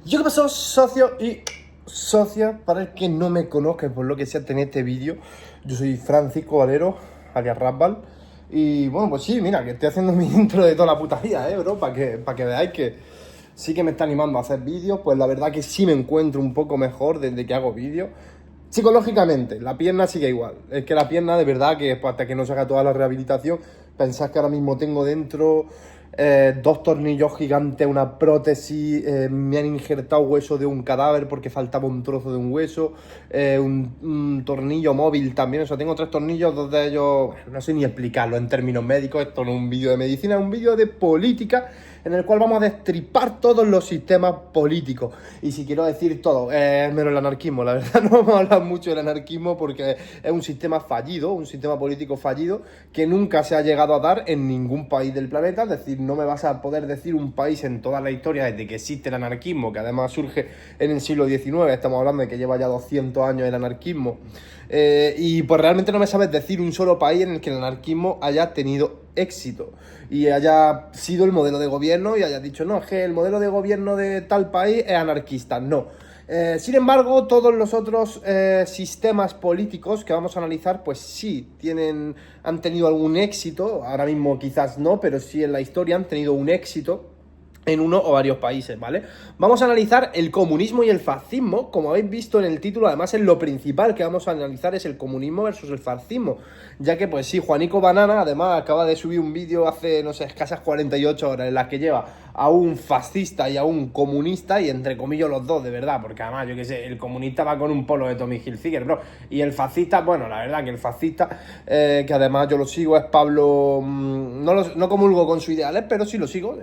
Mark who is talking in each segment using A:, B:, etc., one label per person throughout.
A: Yo qué pasó, socio y socia, para el que no me conozca, por lo que sea, en este vídeo, yo soy Francisco Valero, alias Rapbal, y bueno, pues sí, mira, que estoy haciendo mi intro de toda la puta vida, bro, para que veáis que sí que me está animando a hacer vídeos. Pues la verdad que sí me encuentro un poco mejor desde que hago vídeos. Psicológicamente, la pierna sigue igual. Es que la pierna, de verdad, que pues, hasta que no se haga toda la rehabilitación, pensad que ahora mismo tengo dentro dos tornillos gigantes, una prótesis, me han injertado hueso de un cadáver porque faltaba un trozo de un hueso, un tornillo móvil también. O sea, tengo 3 tornillos, 2 de ellos, bueno, no sé ni explicarlo en términos médicos. Esto no es un vídeo de medicina, es un vídeo de política, en el cual vamos a destripar todos los sistemas políticos. Y si quiero decir todo, menos el anarquismo, la verdad no vamos a hablar mucho del anarquismo porque es un sistema fallido, un sistema político fallido que nunca se ha llegado a dar en ningún país del planeta. Es decir, no me vas a poder decir un país en toda la historia desde que existe el anarquismo, que además surge en el siglo XIX, estamos hablando de que lleva ya 200 años el anarquismo, y pues realmente no me sabes decir un solo país en el que el anarquismo haya tenido éxito y haya sido el modelo de gobierno y haya dicho, no, es que el modelo de gobierno de tal país es anarquista. No. Sin embargo, todos los otros sistemas políticos que vamos a analizar, pues sí, han tenido algún éxito. Ahora mismo quizás no, pero sí en la historia han tenido un éxito en uno o varios países, ¿vale? Vamos a analizar el comunismo y el fascismo. Como habéis visto en el título, además es lo principal que vamos a analizar, es el comunismo versus el fascismo, ya que pues sí, Juanico Banana además acaba de subir un vídeo hace, no sé, escasas 48 horas en las que lleva a un fascista y a un comunista, y entre comillas los dos, de verdad, porque además, yo qué sé, el comunista va con un polo de Tommy Hilfiger, bro, y el fascista, bueno, la verdad que el fascista, que además yo lo sigo, es Pablo, no comulgo con sus ideales, pero sí lo sigo.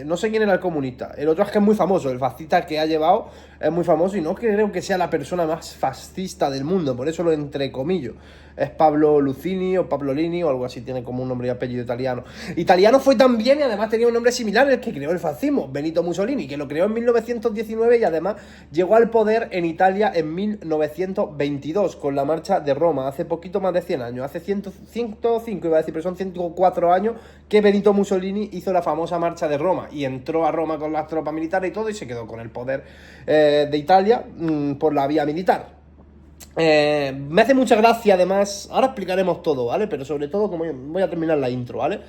A: No sé quién era el comunista, el otro es que es muy famoso, el fascista que ha llevado es muy famoso, y no creo que sea la persona más fascista del mundo, por eso lo entrecomillo. Es Pablo Lucini o Pablolini o algo así, tiene como un nombre y apellido italiano. Italiano fue también, y además tenía un nombre similar, el que creó el fascismo, Benito Mussolini, que lo creó en 1919 y además llegó al poder en Italia en 1922 con la Marcha de Roma, hace poquito más de 100 años, hace 105 iba a decir, pero son 104 años que Benito Mussolini hizo la famosa Marcha de Roma y entró a Roma con las tropas militares y todo, y se quedó con el poder de Italia por la vía militar. Me hace mucha gracia, además, ahora explicaremos todo, ¿vale? Pero sobre todo, como voy a terminar la intro, ¿vale?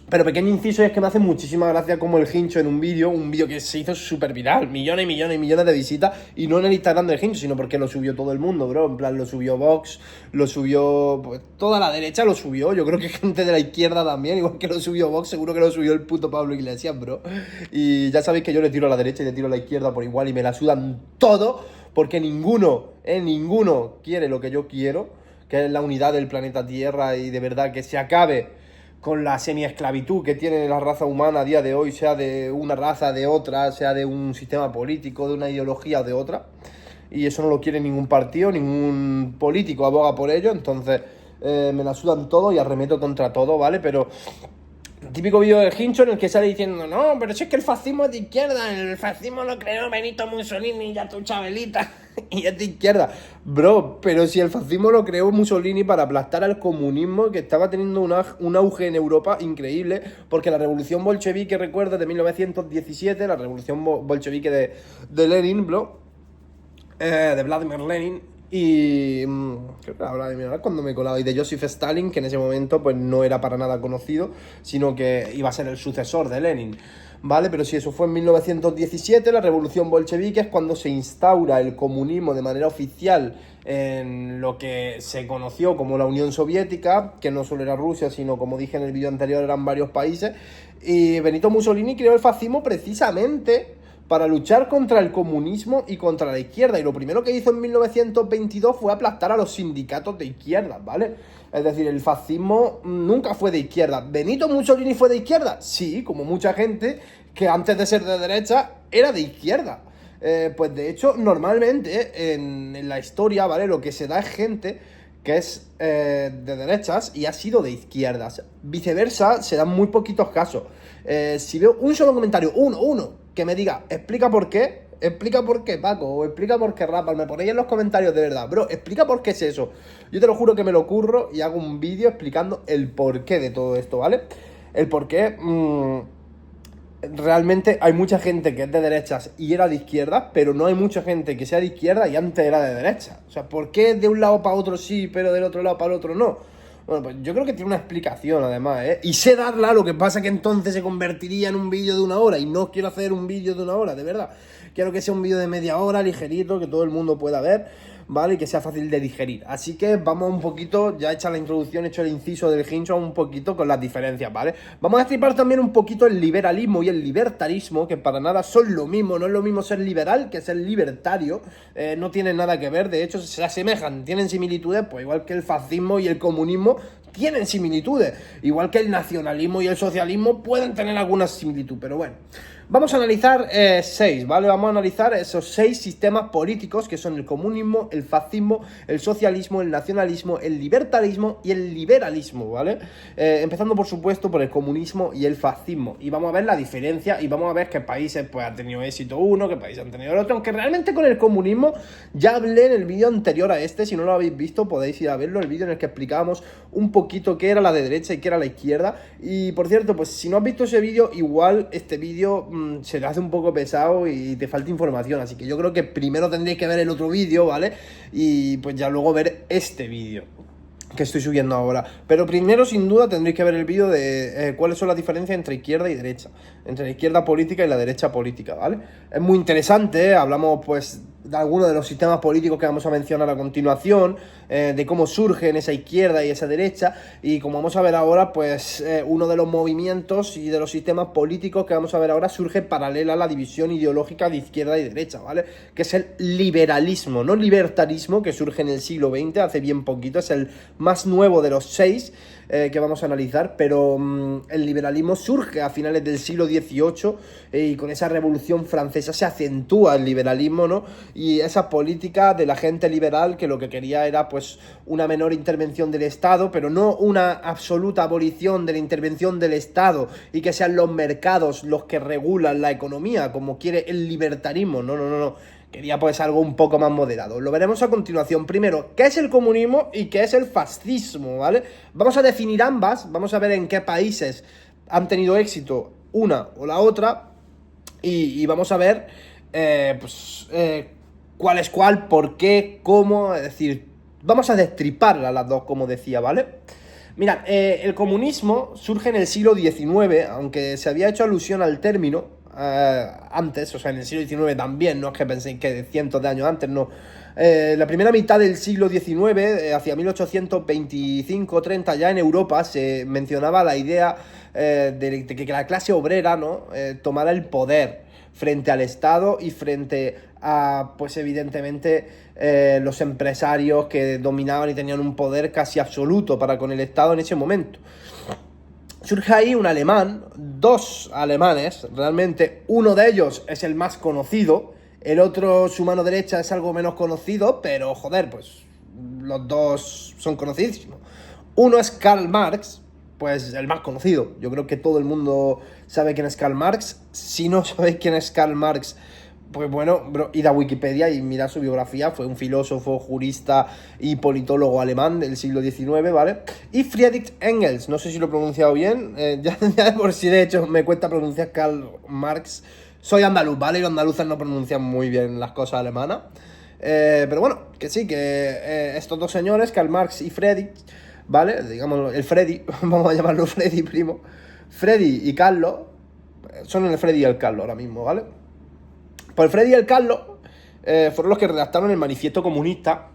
A: Pero pequeño inciso, es que me hace muchísima gracia como el Hincho en un vídeo que se hizo súper viral, millones y millones y millones de visitas, y no en el Instagram del Hincho, sino porque lo subió todo el mundo, bro. En plan, lo subió Vox, lo subió pues, toda la derecha, lo subió. Yo creo que gente de la izquierda también, igual que lo subió Vox, seguro que lo subió el puto Pablo Iglesias, bro. Y ya sabéis que yo le tiro a la derecha y le tiro a la izquierda por igual, y me la sudan todo, porque ninguno quiere lo que yo quiero, que es la unidad del planeta Tierra, y de verdad que se acabe con la semiesclavitud que tiene la raza humana a día de hoy, sea de una raza, de otra, sea de un sistema político, de una ideología o de otra. Y eso no lo quiere ningún partido, ningún político aboga por ello. Entonces me la sudan todo y arremeto contra todo, ¿vale? Pero típico vídeo del Hincho en el que sale diciendo, no, pero si es que el fascismo es de izquierda, el fascismo lo creó Benito Mussolini y ya tu Chabelita, y es de izquierda. Bro, pero si el fascismo lo creó Mussolini para aplastar al comunismo, que estaba teniendo un auge en Europa increíble, porque la revolución bolchevique, recuerda, de 1917, la revolución bolchevique de Lenin, bro, de Vladimir Lenin, y creo que era Vladimir, cuando me colaba, y de Joseph Stalin, que en ese momento pues no era para nada conocido, sino que iba a ser el sucesor de Lenin, ¿vale? Pero sí, eso fue en 1917, la revolución bolchevique, es cuando se instaura el comunismo de manera oficial en lo que se conoció como la Unión Soviética, que no solo era Rusia, sino, como dije en el vídeo anterior, eran varios países, y Benito Mussolini creó el fascismo precisamente para luchar contra el comunismo y contra la izquierda. Y lo primero que hizo en 1922 fue aplastar a los sindicatos de izquierda, ¿vale? Es decir, el fascismo nunca fue de izquierda. ¿Benito Mussolini fue de izquierda? Sí, como mucha gente que antes de ser de derecha era de izquierda. Pues de hecho, normalmente en la historia, ¿vale? Lo que se da es gente que es de derechas y ha sido de izquierdas. Viceversa, se dan muy poquitos casos. Si veo un solo comentario, uno, que me diga, explica por qué, Paco, o explica por qué Rapal, me ponéis en los comentarios de verdad, bro, explica por qué es eso. Yo te lo juro que me lo curro y hago un vídeo explicando el porqué de todo esto, ¿vale? El porqué realmente hay mucha gente que es de derechas y era de izquierda, pero no hay mucha gente que sea de izquierda y antes era de derecha. O sea, ¿por qué de un lado para otro sí, pero del otro lado para el otro no? Bueno, pues yo creo que tiene una explicación además, ¿eh? Y sé darla, lo que pasa que entonces se convertiría en un vídeo de 1 hora y no quiero hacer un vídeo de 1 hora, de verdad. Quiero que sea un vídeo de media hora, ligerito, que todo el mundo pueda ver, ¿vale? Y que sea fácil de digerir. Así que vamos un poquito, ya hecha la introducción, hecho el inciso del hincho, un poquito con las diferencias, ¿vale? Vamos a destripar también un poquito el liberalismo y el libertarismo, que para nada son lo mismo. No es lo mismo ser liberal que ser libertario. No tienen nada que ver, de hecho se asemejan, tienen similitudes, pues igual que el fascismo y el comunismo tienen similitudes, igual que el nacionalismo y el socialismo pueden tener alguna similitud, pero bueno. Vamos a analizar 6, ¿vale? Vamos a analizar esos 6 sistemas políticos que son el comunismo, el fascismo, el socialismo, el nacionalismo, el libertarismo y el liberalismo, ¿vale? Empezando, por supuesto, por el comunismo y el fascismo. Y vamos a ver la diferencia y vamos a ver qué países pues, han tenido éxito uno, qué países han tenido el otro. Aunque realmente con el comunismo ya hablé en el vídeo anterior a este. Si no lo habéis visto, podéis ir a verlo. El vídeo en el que explicábamos un poquito qué era la de derecha y qué era la izquierda. Y, por cierto, pues si no has visto ese vídeo, igual este vídeo se te hace un poco pesado y te falta información, así que yo creo que primero tendréis que ver el otro vídeo, ¿vale? Y pues ya luego ver este vídeo que estoy subiendo ahora. Pero primero, sin duda, tendréis que ver el vídeo de cuáles son las diferencias entre izquierda y derecha, entre la izquierda política y la derecha política, ¿vale? Es muy interesante, ¿eh? Hablamos pues de algunos de los sistemas políticos que vamos a mencionar a continuación, de cómo surgen esa izquierda y esa derecha, y como vamos a ver ahora, pues uno de los movimientos y de los sistemas políticos que vamos a ver ahora surge paralela a la división ideológica de izquierda y derecha, ¿vale? Que es el liberalismo, no libertarismo, que surge en el siglo XX, hace bien poquito, es el más nuevo de los 6 que vamos a analizar, pero el liberalismo surge a finales del siglo XVIII y con esa revolución francesa se acentúa el liberalismo, ¿no? Y esa política de la gente liberal que lo que quería era pues una menor intervención del Estado, pero no una absoluta abolición de la intervención del Estado y que sean los mercados los que regulan la economía, como quiere el libertarismo. No. Quería pues algo un poco más moderado. Lo veremos a continuación. Primero, ¿qué es el comunismo y qué es el fascismo? ¿Vale? Vamos a definir ambas, vamos a ver en qué países han tenido éxito una o la otra y vamos a ver cuál es cuál, por qué, cómo, es decir, vamos a destriparlas las dos, como decía, ¿vale? Mirad, el comunismo surge en el siglo XIX, aunque se había hecho alusión al término antes, o sea, en el siglo XIX también, no es que penséis que cientos de años antes, no. La primera mitad del siglo XIX, hacia 1825-30, ya en Europa se mencionaba la idea de que la clase obrera, ¿no? Tomara el poder frente al Estado y frente a, pues evidentemente, los empresarios que dominaban y tenían un poder casi absoluto para con el Estado en ese momento. Surge ahí un alemán, 2 alemanes, realmente uno de ellos es el más conocido, el otro, su mano derecha, es algo menos conocido, pero joder, pues los dos son conocidísimos. Uno es Karl Marx, pues el más conocido, yo creo que todo el mundo sabe quién es Karl Marx. Si no sabéis quién es Karl Marx, pues bueno, bro, id a Wikipedia y mirad su biografía. Fue un filósofo, jurista y politólogo alemán del siglo XIX, ¿vale? Y Friedrich Engels, no sé si lo he pronunciado bien, ya de por sí de hecho me cuesta pronunciar Karl Marx. Soy andaluz, ¿vale? Y los andaluces no pronuncian muy bien las cosas alemanas. Pero bueno, que sí, que estos dos señores, Karl Marx y Friedrich, ¿vale? Digamos, el Freddy, vamos a llamarlo Freddy, primo. Freddy y Carlos, son el Freddy y el Carlos ahora mismo, ¿vale? Pues el Freddy y el Carlos fueron los que redactaron el Manifiesto Comunista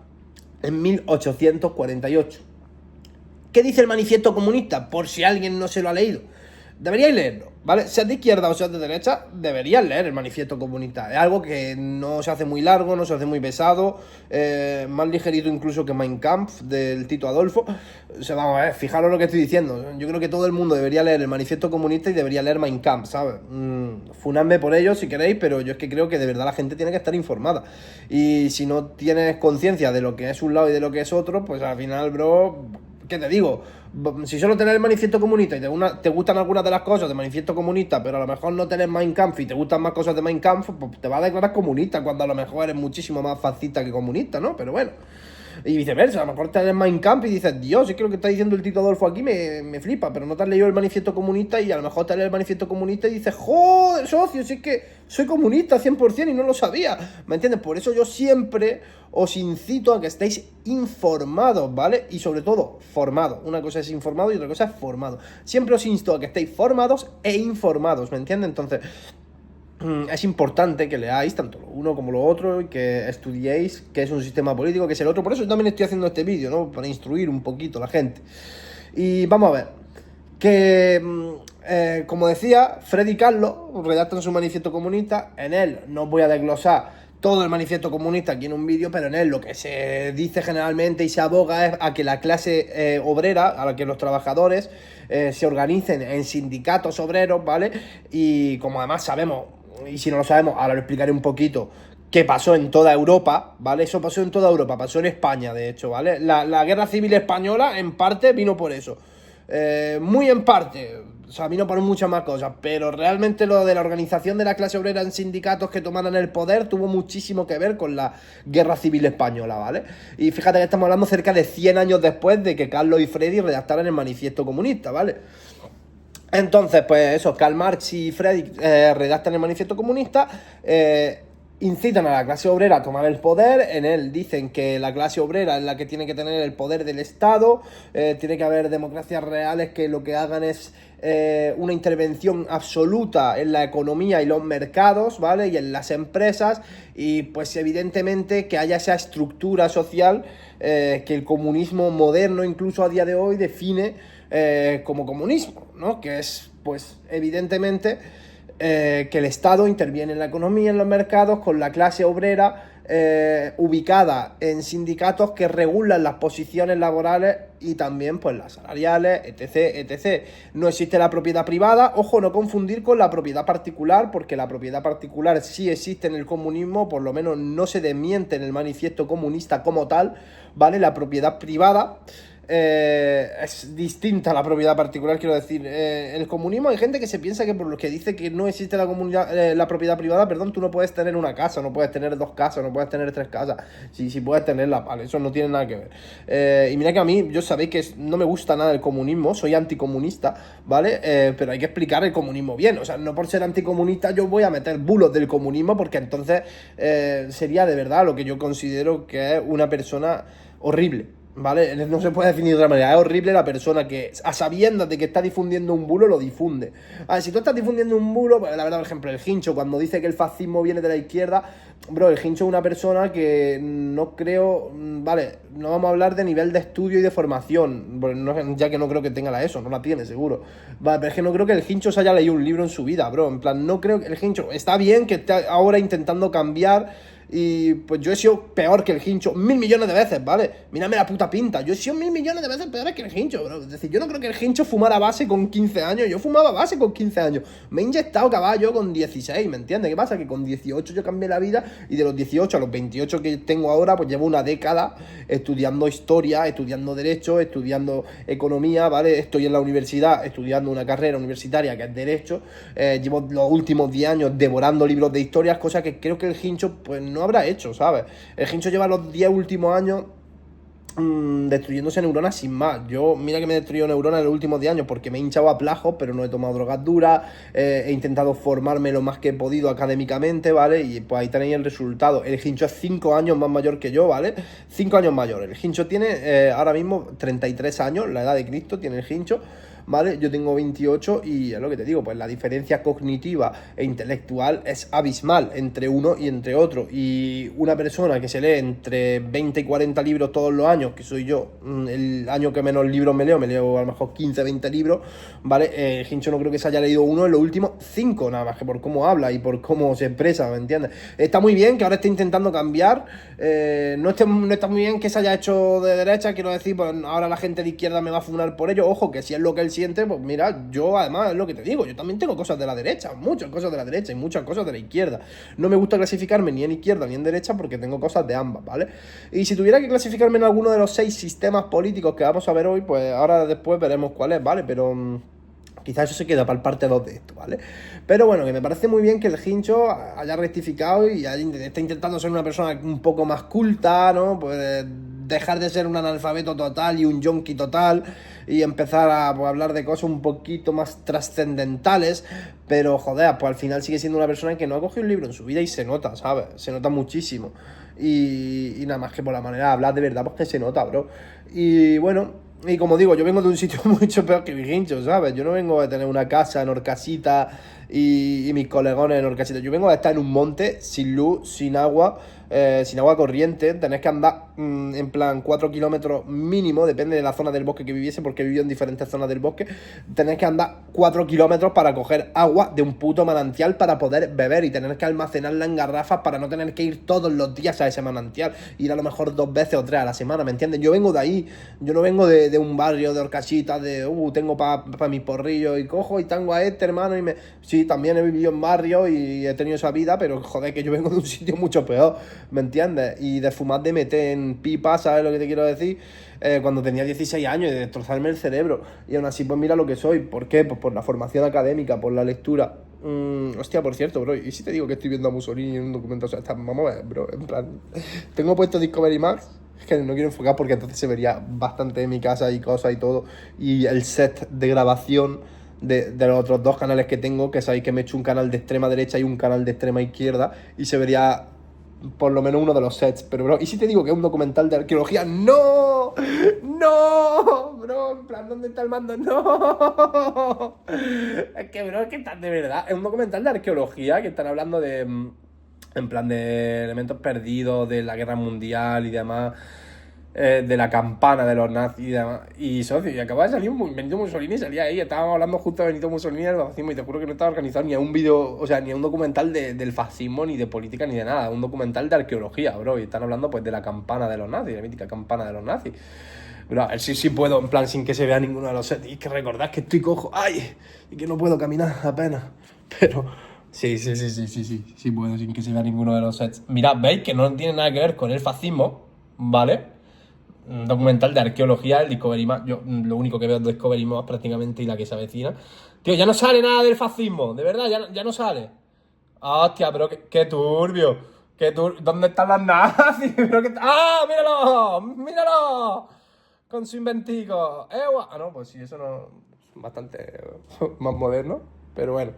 A: en 1848. ¿Qué dice el Manifiesto Comunista? Por si alguien no se lo ha leído. Deberíais leerlo, ¿vale? Seas de izquierda o seas de derecha, deberías leer el Manifiesto Comunista. Es algo que no se hace muy largo, no se hace muy pesado, más ligerito incluso que Mein Kampf del Tito Adolfo. O sea, vamos a ver, fijaros lo que estoy diciendo. Yo creo que todo el mundo debería leer el Manifiesto Comunista y debería leer Mein Kampf, ¿sabes? Funadme por ello si queréis, pero yo es que creo que de verdad la gente tiene que estar informada. Y si no tienes conciencia de lo que es un lado y de lo que es otro, pues al final, bro, ¿qué te digo? Si solo tenés el Manifiesto Comunista y te gustan algunas de las cosas del Manifiesto Comunista, pero a lo mejor no tenés Mein Kampf y te gustan más cosas de Mein Kampf, pues te vas a declarar comunista cuando a lo mejor eres muchísimo más fascista que comunista, ¿no? Pero bueno. Y viceversa, a lo mejor te lees Mein Kampf y dices, Dios, es que lo que está diciendo el Tito Adolfo aquí me flipa, pero no te has leído el manifiesto comunista y a lo mejor te lees el manifiesto comunista y dices, joder, socio, si es que soy comunista 100% y no lo sabía, ¿me entiendes? Por eso yo siempre os incito a que estéis informados, ¿vale? Y sobre todo, formados. Una cosa es informado y otra cosa es formado. Siempre os insto a que estéis formados e informados, ¿me entiendes? Entonces, es importante que leáis tanto lo uno como lo otro y que estudiéis qué es un sistema político, qué es el otro. Por eso yo también estoy haciendo este vídeo, ¿no? Para instruir un poquito a la gente. Y vamos a ver, que como decía, Freddy Carlos redactan su manifiesto comunista. En él no os voy a desglosar todo el manifiesto comunista aquí en un vídeo, pero en él lo que se dice generalmente y se aboga es a que la clase obrera, a la que los trabajadores se organicen en sindicatos obreros, ¿vale? Y como además sabemos, y si no lo sabemos, ahora lo explicaré un poquito, que pasó en toda Europa, ¿vale? Eso pasó en toda Europa, pasó en España, de hecho, ¿vale? La guerra civil española, en parte, vino por eso. Muy en parte, o sea, vino por muchas más cosas, pero realmente lo de la organización de la clase obrera en sindicatos que tomaran el poder tuvo muchísimo que ver con la guerra civil española, ¿vale? Y fíjate que estamos hablando cerca de 100 años después de que Carlos y Freddy redactaran el manifiesto comunista, ¿vale? Entonces, pues eso, Karl Marx y Freddy redactan el manifiesto comunista, incitan a la clase obrera a tomar el poder. En él dicen que la clase obrera es la que tiene que tener el poder del Estado, tiene que haber democracias reales que lo que hagan es una intervención absoluta en la economía y los mercados, ¿vale? Y en las empresas, y pues evidentemente que haya esa estructura social que el comunismo moderno, incluso a día de hoy, define como comunismo, ¿no? Que es, pues, evidentemente que el Estado interviene en la economía, en los mercados, con la clase obrera ubicada en sindicatos que regulan las posiciones laborales y también pues las salariales, etc, etc. No existe la propiedad privada, ojo, no confundir con la propiedad particular, porque la propiedad particular sí existe en el comunismo, por lo menos no se desmiente en el manifiesto comunista como tal, ¿vale? La propiedad privada es distinta a la propiedad particular, quiero decir. En el comunismo hay gente que se piensa que por lo que dice que no existe la comunidad, la propiedad privada, perdón, tú no puedes tener una casa, no puedes tener dos casas, no puedes tener tres casas. Sí puedes tenerla, vale, eso no tiene nada que ver. Y mira que a mí, yo sabéis que no me gusta nada el comunismo, soy anticomunista, ¿vale? Pero hay que explicar el comunismo bien, o sea, no por ser anticomunista yo voy a meter bulos del comunismo, porque entonces sería de verdad lo que yo considero que es una persona horrible, ¿vale? No se puede definir de otra manera. Es horrible la persona que, a sabiendas de que está difundiendo un bulo, lo difunde. A ver, si tú estás difundiendo un bulo, pues la verdad, por ejemplo, el Hincho, cuando dice que el fascismo viene de la izquierda, bro, el Hincho es una persona que no creo, vale, no vamos a hablar de nivel de estudio y de formación, ya que no creo que tenga la ESO, no la tiene, seguro. Vale, pero es que no creo que el Hincho se haya leído un libro en su vida, bro. En plan, no creo que el Hincho, está bien que esté ahora intentando cambiar. Y pues yo he sido peor que el Hincho 1000 millones de veces, ¿vale? Mírame la puta pinta. Yo he sido 1000 millones de veces peor que el Hincho, bro. Es decir, yo no creo que el Hincho fumara base con 15 años. Yo fumaba base con 15 años. Me he inyectado caballo con 16, ¿me entiendes? ¿Qué pasa? Que con 18 yo cambié la vida y de los 18 a los 28 que tengo ahora, pues llevo una década estudiando historia, estudiando derecho, estudiando economía, ¿vale? Estoy en la universidad estudiando una carrera universitaria que es derecho. Llevo los últimos 10 años devorando libros de historias, cosa que creo que el Hincho pues no habrá hecho, ¿sabes? El Hincho lleva los 10 últimos años destruyéndose neuronas sin más. Yo, mira que me he destruido neuronas en los últimos 10 años porque me he hinchado a plajos, pero no he tomado drogas duras, he intentado formarme lo más que he podido académicamente, ¿vale? Y pues ahí tenéis el resultado. El Hincho es 5 años más mayor que yo, ¿vale? 5 años mayor. El Hincho tiene ahora mismo 33 años, la edad de Cristo tiene el Hincho, ¿vale? Yo tengo 28 y es lo que te digo, pues la diferencia cognitiva e intelectual es abismal entre uno y entre otro. Y una persona que se lee entre 20 y 40 libros todos los años, que soy yo, el año que menos libros me leo a lo mejor 15, 20 libros, ¿vale? Hincho no creo que se haya leído uno en los últimos 5, nada más que por cómo habla y por cómo se expresa, ¿me entiendes? Está muy bien que ahora esté intentando cambiar, no está muy bien que se haya hecho de derecha, quiero decir, pues ahora la gente de izquierda me va a funar por ello, ojo, que si es lo que él siente, pues mira, yo además es lo que te digo, yo también tengo cosas de la derecha, muchas cosas de la derecha y muchas cosas de la izquierda. No me gusta clasificarme ni en izquierda ni en derecha porque tengo cosas de ambas, ¿vale? Y si tuviera que clasificarme en alguno de los 6 sistemas políticos que vamos a ver hoy, pues ahora después veremos cuál es, ¿vale? Pero quizás eso se queda para el parte 2 de esto, ¿vale? Pero bueno, que me parece muy bien que el Hincho haya rectificado y esté intentando ser una persona un poco más culta, ¿no? Pues dejar de ser un analfabeto total y un yonki total y empezar a pues, hablar de cosas un poquito más trascendentales, pero joder, pues al final sigue siendo una persona que no ha cogido un libro en su vida y se nota, ¿sabes? Se nota muchísimo. Y nada más que por la manera de hablar de verdad, pues que se nota, bro. Y bueno, y como digo, yo vengo de un sitio mucho peor que Vigincho, ¿sabes? Yo no vengo de tener una casa en Orcasita y mis colegones en Orcasita. Yo vengo de estar en un monte, sin luz, sin agua corriente. Tenés que andar en plan 4 kilómetros mínimo, depende de la zona del bosque que viviese, porque he vivido en diferentes zonas del bosque. Tenés que andar 4 kilómetros para coger agua de un puto manantial para poder beber y tener que almacenarla en garrafas para no tener que ir todos los días a ese manantial. Ir a lo mejor 2 veces o 3 a la semana, ¿me entiendes? Yo vengo de ahí, yo no vengo de un barrio de Horcasitas, tengo para mis porrillos y cojo y tengo a este hermano y me... Sí, también he vivido en barrio y he tenido esa vida, pero joder, que yo vengo de un sitio mucho peor, ¿me entiendes? Y de fumar de meter en pipa, ¿sabes lo que te quiero decir? Cuando tenía 16 años y de destrozarme el cerebro. Y aún así, pues mira lo que soy. ¿Por qué? Pues por la formación académica, por la lectura. Hostia, por cierto, bro, ¿y si te digo que estoy viendo a Mussolini en un documento? O sea, vamos a ver, bro, en plan... Tengo puesto Discovery Max, es que no quiero enfocar porque entonces se vería bastante de mi casa y cosas y todo. Y el set de grabación de los otros 2 canales que tengo, que sabéis que me he hecho un canal de extrema derecha y un canal de extrema izquierda, y se vería por lo menos uno de los sets. Pero bro, ¿y si te digo que es un documental de arqueología? ¡No! ¡No! Bro, en plan, ¿dónde está el mando? ¡No! Es que bro, es que están de verdad. Es un documental de arqueología que están hablando de... En plan de elementos perdidos de la guerra mundial y demás, de la campana de los nazis y demás. Y socio, y acaba de salir Benito Mussolini, salía ahí, estábamos hablando justo de Benito Mussolini y el fascismo, y te juro que no estaba organizado ni a un vídeo, o sea, ni a un documental del fascismo, ni de política, ni de nada, un documental de arqueología, bro, y están hablando pues de la campana de los nazis, la mítica campana de los nazis. Bro, a ver si sí puedo, en plan, sin que se vea ninguno de los sets, y que recordad que estoy cojo, ¡ay! Y que no puedo caminar apenas, pero... Sí puedo, sin que se vea ninguno de los sets. Mirad, veis que no tiene nada que ver con el fascismo, ¿vale? Un documental de arqueología, el Discovery Max. Yo lo único que veo es Discovery Max prácticamente y la que se avecina. Tío, ya no sale nada del fascismo, de verdad, ya no sale. Hostia, pero qué turbio. ¿Dónde están las nazis? ¡Ah, míralo! ¡Míralo! Con su inventico. Ah, no, pues sí, eso no... Es bastante más moderno, pero bueno.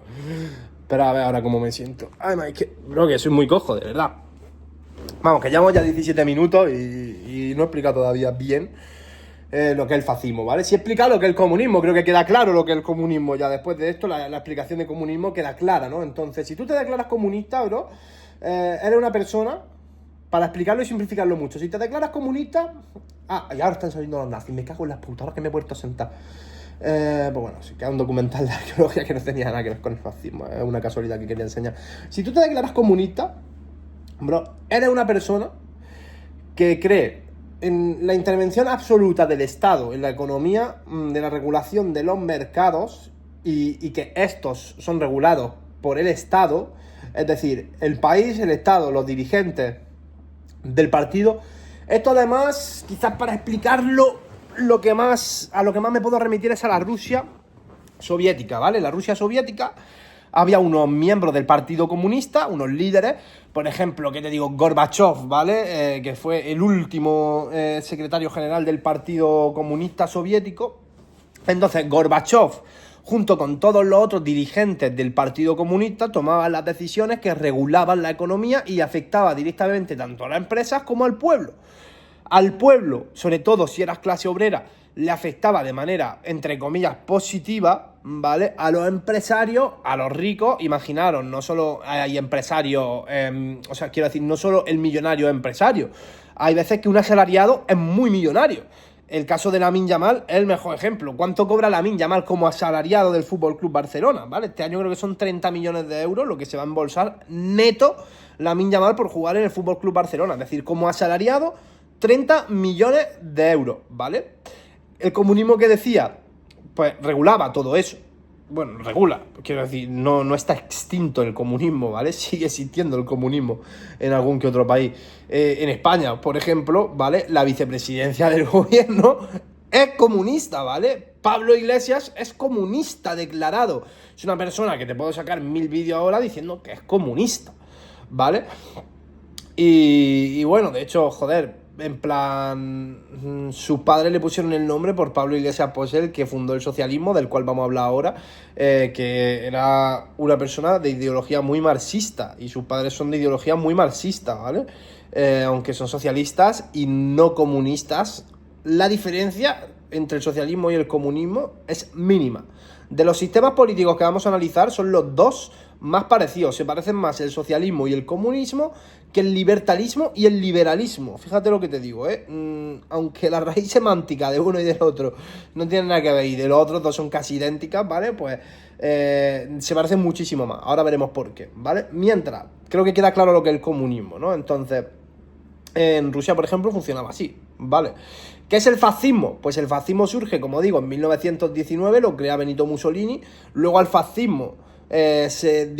A: Pero a ver ahora cómo me siento. Además, es que, bro, que soy muy cojo, de verdad. Vamos, que llevamos ya 17 minutos y no he explicado todavía bien lo que es el fascismo, ¿vale? Sí he explicado lo que es el comunismo, creo que queda claro lo que es el comunismo. Ya después de esto, la explicación de comunismo queda clara, ¿no? Entonces, si tú te declaras comunista, bro, eres una persona, para explicarlo y simplificarlo mucho, si te declaras comunista... Ah, y ahora están saliendo los nazis, me cago en las putas, ahora que me he puesto a sentar. Pues bueno, sí que es un documental de arqueología que no tenía nada que ver con el fascismo, es una casualidad que quería enseñar. Si tú te declaras comunista, bro, eres una persona que cree en la intervención absoluta del Estado en la economía, de la regulación de los mercados y que estos son regulados por el Estado, es decir, el país, el Estado, los dirigentes del partido. Esto además, quizás para explicarlo, a lo que más me puedo remitir es a la Rusia soviética, ¿vale? La Rusia soviética había unos miembros del Partido Comunista, unos líderes, por ejemplo, ¿qué te digo? Gorbachev, ¿vale? Que fue el último secretario general del Partido Comunista Soviético. Entonces, Gorbachev, junto con todos los otros dirigentes del Partido Comunista, tomaban las decisiones que regulaban la economía y afectaba directamente tanto a las empresas como al pueblo. Al pueblo, sobre todo si eras clase obrera, le afectaba de manera, entre comillas, positiva, ¿vale? A los empresarios, a los ricos, imaginaros, no solo hay empresarios, o sea, quiero decir, no solo el millonario es empresario, hay veces que un asalariado es muy millonario. El caso de Lamine Yamal es el mejor ejemplo. ¿Cuánto cobra Lamine Yamal como asalariado del Fútbol Club Barcelona? ¿Vale? Este año creo que son 30 millones de euros lo que se va a embolsar neto Lamine Yamal por jugar en el Fútbol Club Barcelona. Es decir, como asalariado, 30 millones de euros, ¿vale? El comunismo que decía, pues regulaba todo eso. Bueno, regula, quiero decir, no está extinto el comunismo, ¿vale? Sigue existiendo el comunismo en algún que otro país. En España, por ejemplo, ¿vale? La vicepresidencia del gobierno es comunista, ¿vale? Pablo Iglesias es comunista declarado. Es una persona que te puedo sacar 1000 vídeos ahora diciendo que es comunista, ¿vale? Y bueno, de hecho, joder, en plan, sus padres le pusieron el nombre por Pablo Iglesias Posel, que fundó el socialismo, del cual vamos a hablar ahora, que era una persona de ideología muy marxista, y sus padres son de ideología muy marxista, ¿vale? Aunque son socialistas y no comunistas, la diferencia entre el socialismo y el comunismo es mínima. De los sistemas políticos que vamos a analizar, son los dos más parecidos. Se parecen más el socialismo y el comunismo que el libertarismo y el liberalismo. Fíjate lo que te digo, aunque la raíz semántica de uno y del otro no tiene nada que ver, y de los otros dos son casi idénticas, ¿vale? Pues se parecen muchísimo más. Ahora veremos por qué, ¿vale? Mientras, creo que queda claro lo que es el comunismo, ¿no? Entonces, en Rusia, por ejemplo, funcionaba así, ¿vale? ¿Qué es el fascismo? Pues el fascismo surge, como digo, en 1919, lo crea Benito Mussolini. Luego al fascismo, se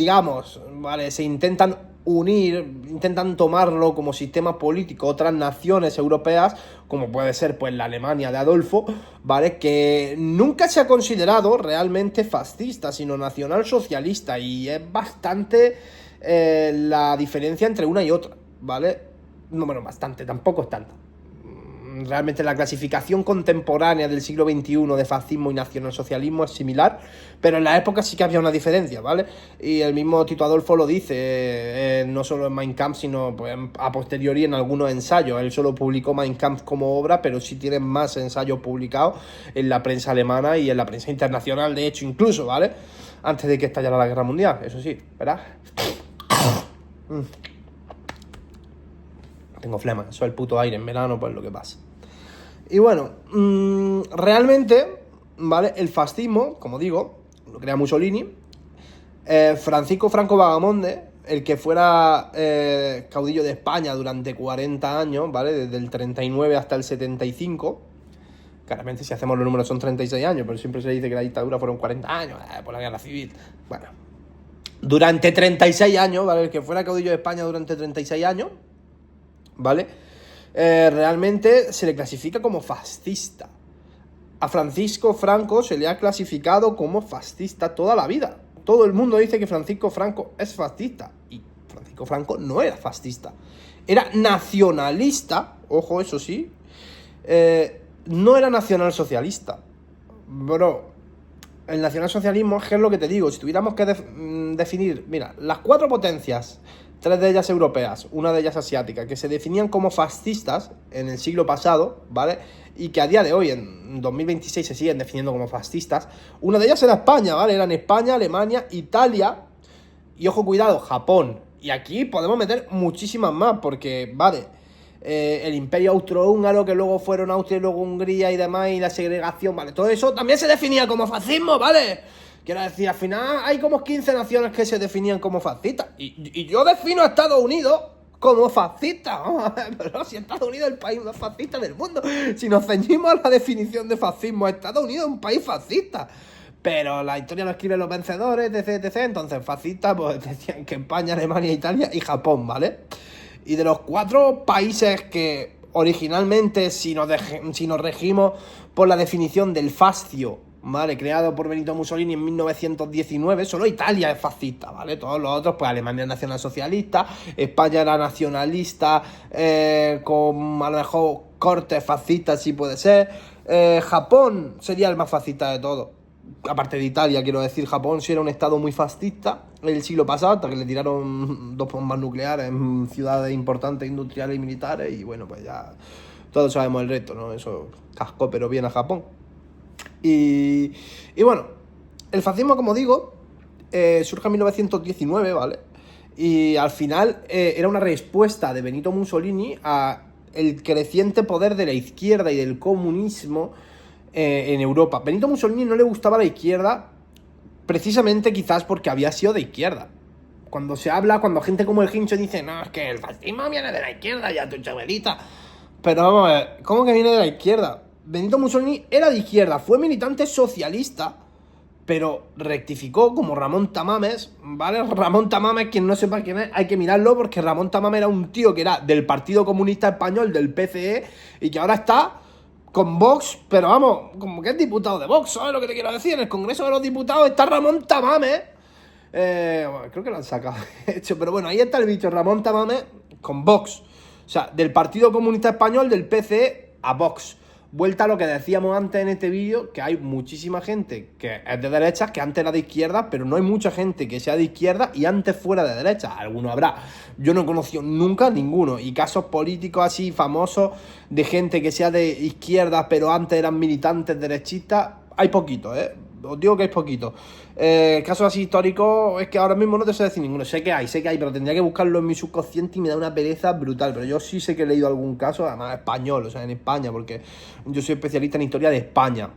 A: intentan unir, intentan tomarlo como sistema político otras naciones europeas, como puede ser pues la Alemania de Adolfo, ¿vale? Que nunca se ha considerado realmente fascista, sino nacionalsocialista, y es bastante la diferencia entre una y otra, ¿vale? No, bueno, bastante, tampoco es tanto. Realmente la clasificación contemporánea del siglo XXI de fascismo y nacionalsocialismo es similar, pero en la época sí que había una diferencia, ¿vale? Y el mismo Tito Adolfo lo dice, no solo en Mein Kampf, sino pues, a posteriori en algunos ensayos. Él solo publicó Mein Kampf como obra, pero sí tiene más ensayos publicados en la prensa alemana y en la prensa internacional, de hecho, incluso, ¿vale? Antes de que estallara la Guerra Mundial, eso sí, ¿verdad? Tengo flema, eso es el puto aire en verano, pues lo que pasa. Y bueno, realmente, ¿vale? El fascismo, como digo, lo crea Mussolini. Francisco Franco Vagamonde, el que fuera caudillo de España durante 40 años, ¿vale? Desde el 39 hasta el 75. Claramente, si hacemos los números, son 36 años, pero siempre se dice que la dictadura fueron 40 años, por la guerra civil. Bueno, durante 36 años, ¿vale? El que fuera caudillo de España durante 36 años, ¿vale? Realmente se le clasifica como fascista. A Francisco Franco se le ha clasificado como fascista toda la vida. Todo el mundo dice que Francisco Franco es fascista, y Francisco Franco no era fascista. Era nacionalista, ojo, eso sí. No era nacionalsocialista. Bro, el nacionalsocialismo es lo que te digo. Si tuviéramos que definir, mira, las 4 potencias, 3 de ellas europeas, una de ellas asiática, que se definían como fascistas en el siglo pasado, ¿vale? Y que a día de hoy, en 2026, se siguen definiendo como fascistas. Una de ellas era España, ¿vale? Eran España, Alemania, Italia y, ojo, cuidado, Japón. Y aquí podemos meter muchísimas más, porque, vale, el imperio austrohúngaro, que luego fueron Austria y luego Hungría y demás, y la segregación, ¿vale? Todo eso también se definía como fascismo, ¿vale? Quiero decir, al final hay como 15 naciones que se definían como fascistas. Y yo defino a Estados Unidos como fascista. Pero si Estados Unidos es el país más fascista del mundo. Si nos ceñimos a la definición de fascismo, Estados Unidos es un país fascista. Pero la historia lo escriben los vencedores, etc. Entonces, fascistas, pues decían que España, Alemania, Italia y Japón, ¿vale? Y de los 4 países que originalmente, si nos regimos por la definición del fascio, ¿vale? Creado por Benito Mussolini en 1919, solo Italia es fascista, ¿vale? Todos los otros, pues Alemania es nacionalsocialista, España era nacionalista, con a lo mejor cortes fascistas, sí puede ser. Japón sería el más fascista de todos. Aparte de Italia, quiero decir, Japón sí era un estado muy fascista en el siglo pasado, hasta que le tiraron 2 bombas nucleares en ciudades importantes, industriales y militares, y bueno, pues ya todos sabemos el resto, ¿no? Eso cascó pero bien a Japón. Y bueno, el fascismo, como digo, surge en 1919, ¿vale? Y al final era una respuesta de Benito Mussolini a el creciente poder de la izquierda y del comunismo en Europa. Benito Mussolini no le gustaba la izquierda, precisamente quizás porque había sido de izquierda. Cuando gente como el Hincho dice, no, es que el fascismo viene de la izquierda, ya tu chavalita. Pero vamos a ver, ¿cómo que viene de la izquierda? Benito Mussolini era de izquierda, fue militante socialista, pero rectificó como Ramón Tamames, ¿vale? Ramón Tamames, quien no sepa quién es, hay que mirarlo, porque Ramón Tamames era un tío que era del Partido Comunista Español, del PCE, y que ahora está con Vox, pero vamos, como que es diputado de Vox, ¿sabes lo que te quiero decir? En el Congreso de los Diputados está Ramón Tamames, bueno, creo que lo han sacado, hecho, pero bueno, ahí está el bicho, Ramón Tamames con Vox. O sea, del Partido Comunista Español, del PCE a Vox. Vuelta a lo que decíamos antes en este vídeo, que hay muchísima gente que es de derechas, que antes era de izquierda, pero no hay mucha gente que sea de izquierda y antes fuera de derecha. Alguno habrá. Yo no he conocido nunca ninguno. Y casos políticos así famosos de gente que sea de izquierda, pero antes eran militantes derechistas, hay poquitos, ¿eh? Os digo que hay poquitos. Casos así históricos, es que ahora mismo no te sé decir ninguno. Sé que hay, pero tendría que buscarlo en mi subconsciente y me da una pereza brutal. Pero yo sí sé que he leído algún caso, además español, o sea, en España, porque yo soy especialista en historia de España.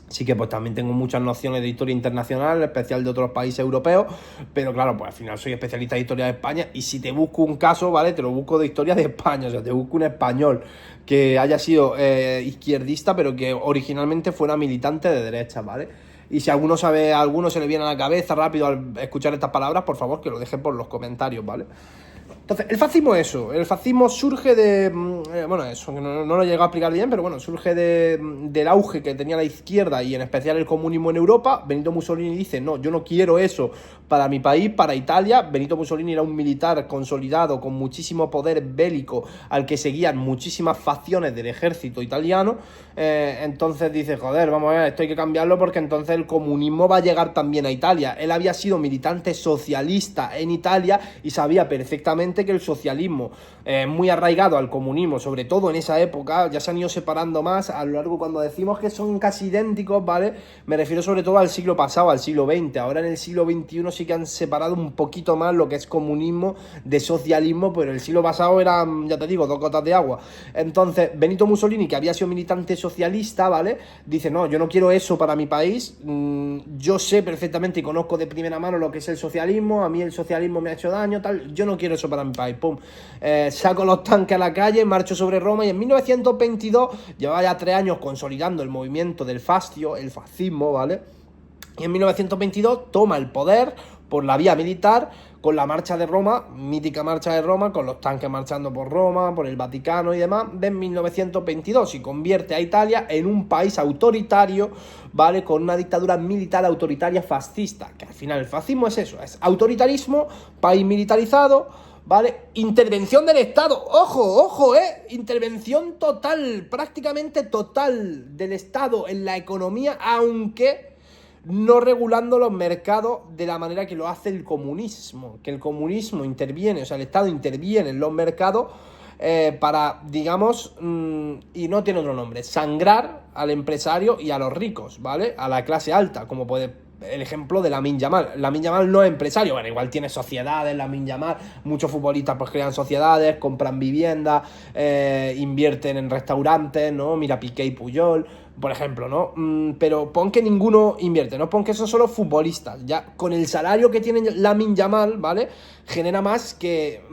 A: Sí que pues también tengo muchas nociones de historia internacional, en especial de otros países europeos, pero claro, pues al final soy especialista de historia de España y si te busco un caso, ¿vale? Te lo busco de historia de España, o sea, te busco un español que haya sido izquierdista, pero que originalmente fuera militante de derecha, ¿vale? Y si alguno sabe, a alguno se le viene a la cabeza rápido al escuchar estas palabras, por favor que lo dejen por los comentarios, ¿vale? Entonces, el fascismo es eso. El fascismo surge de... bueno, eso, que no lo he llegado a explicar bien, pero bueno, surge del auge que tenía la izquierda y en especial el comunismo en Europa. Benito Mussolini dice, no, yo no quiero eso para mi país, para Italia. Benito Mussolini era un militar consolidado con muchísimo poder bélico al que seguían muchísimas facciones del ejército italiano. Entonces dice, joder, vamos a ver, esto hay que cambiarlo porque entonces el comunismo va a llegar también a Italia. Él había sido militante socialista en Italia y sabía perfectamente que el socialismo muy arraigado al comunismo, sobre todo en esa época, ya se han ido separando más a lo largo. Cuando decimos que son casi idénticos, ¿vale? Me refiero sobre todo al siglo pasado, al siglo XX. Ahora en el siglo XXI sí que han separado un poquito más lo que es comunismo de socialismo, pero el siglo pasado eran, ya te digo, 2 gotas de agua. Entonces, Benito Mussolini, que había sido militante socialista, ¿vale? Dice, no, yo no quiero eso para mi país. Yo sé perfectamente y conozco de primera mano lo que es el socialismo. A mí el socialismo me ha hecho daño, tal. Yo no quiero eso para mi país. Pum. Saco los tanques a la calle, marcho sobre Roma y en 1922 llevaba ya 3 años consolidando el movimiento del fascio, el fascismo, ¿vale? Y en 1922 toma el poder por la vía militar con la marcha de Roma, mítica marcha de Roma, con los tanques marchando por Roma, por el Vaticano y demás, de 1922 y convierte a Italia en un país autoritario, ¿vale? Con una dictadura militar autoritaria fascista, que al final el fascismo es eso, es autoritarismo, país militarizado, ¿vale? Intervención del Estado, ojo, intervención total, prácticamente total del Estado en la economía, aunque no regulando los mercados de la manera que lo hace el comunismo, que el comunismo interviene, o sea, el Estado interviene en los mercados para, digamos, y no tiene otro nombre, sangrar al empresario y a los ricos, ¿vale? A la clase alta, como puede el ejemplo de Lamine Yamal. Lamine Yamal no es empresario, bueno, igual tiene sociedades, Lamine Yamal, muchos futbolistas pues crean sociedades, compran viviendas, invierten en restaurantes, ¿no? Mira Piqué y Puyol, por ejemplo, ¿no? Pero pon que ninguno invierte, ¿no? Pon que son solo futbolistas, ya con el salario que tiene Lamine Yamal, ¿vale? Genera más que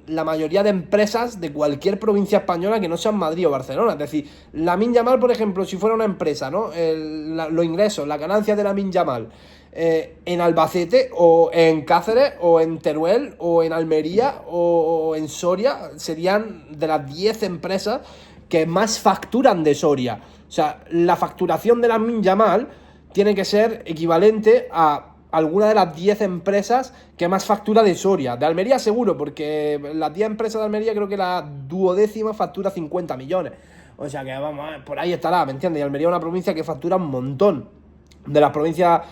A: la mayoría de empresas de cualquier provincia española que no sean Madrid o Barcelona. Es decir, Lamine Yamal, por ejemplo, si fuera una empresa, ¿no? Los ingresos, las ganancias de Lamine Yamal en Albacete o en Cáceres o en Teruel o en Almería o en Soria serían de las 10 empresas que más facturan de Soria. O sea, la facturación de Lamine Yamal tiene que ser equivalente a alguna de las 10 empresas que más factura de Soria. De Almería seguro, porque las 10 empresas de Almería creo que la 12ª factura 50 millones. O sea que vamos, por ahí estará, ¿me entiendes? Y Almería es una provincia que factura un montón. De las provincias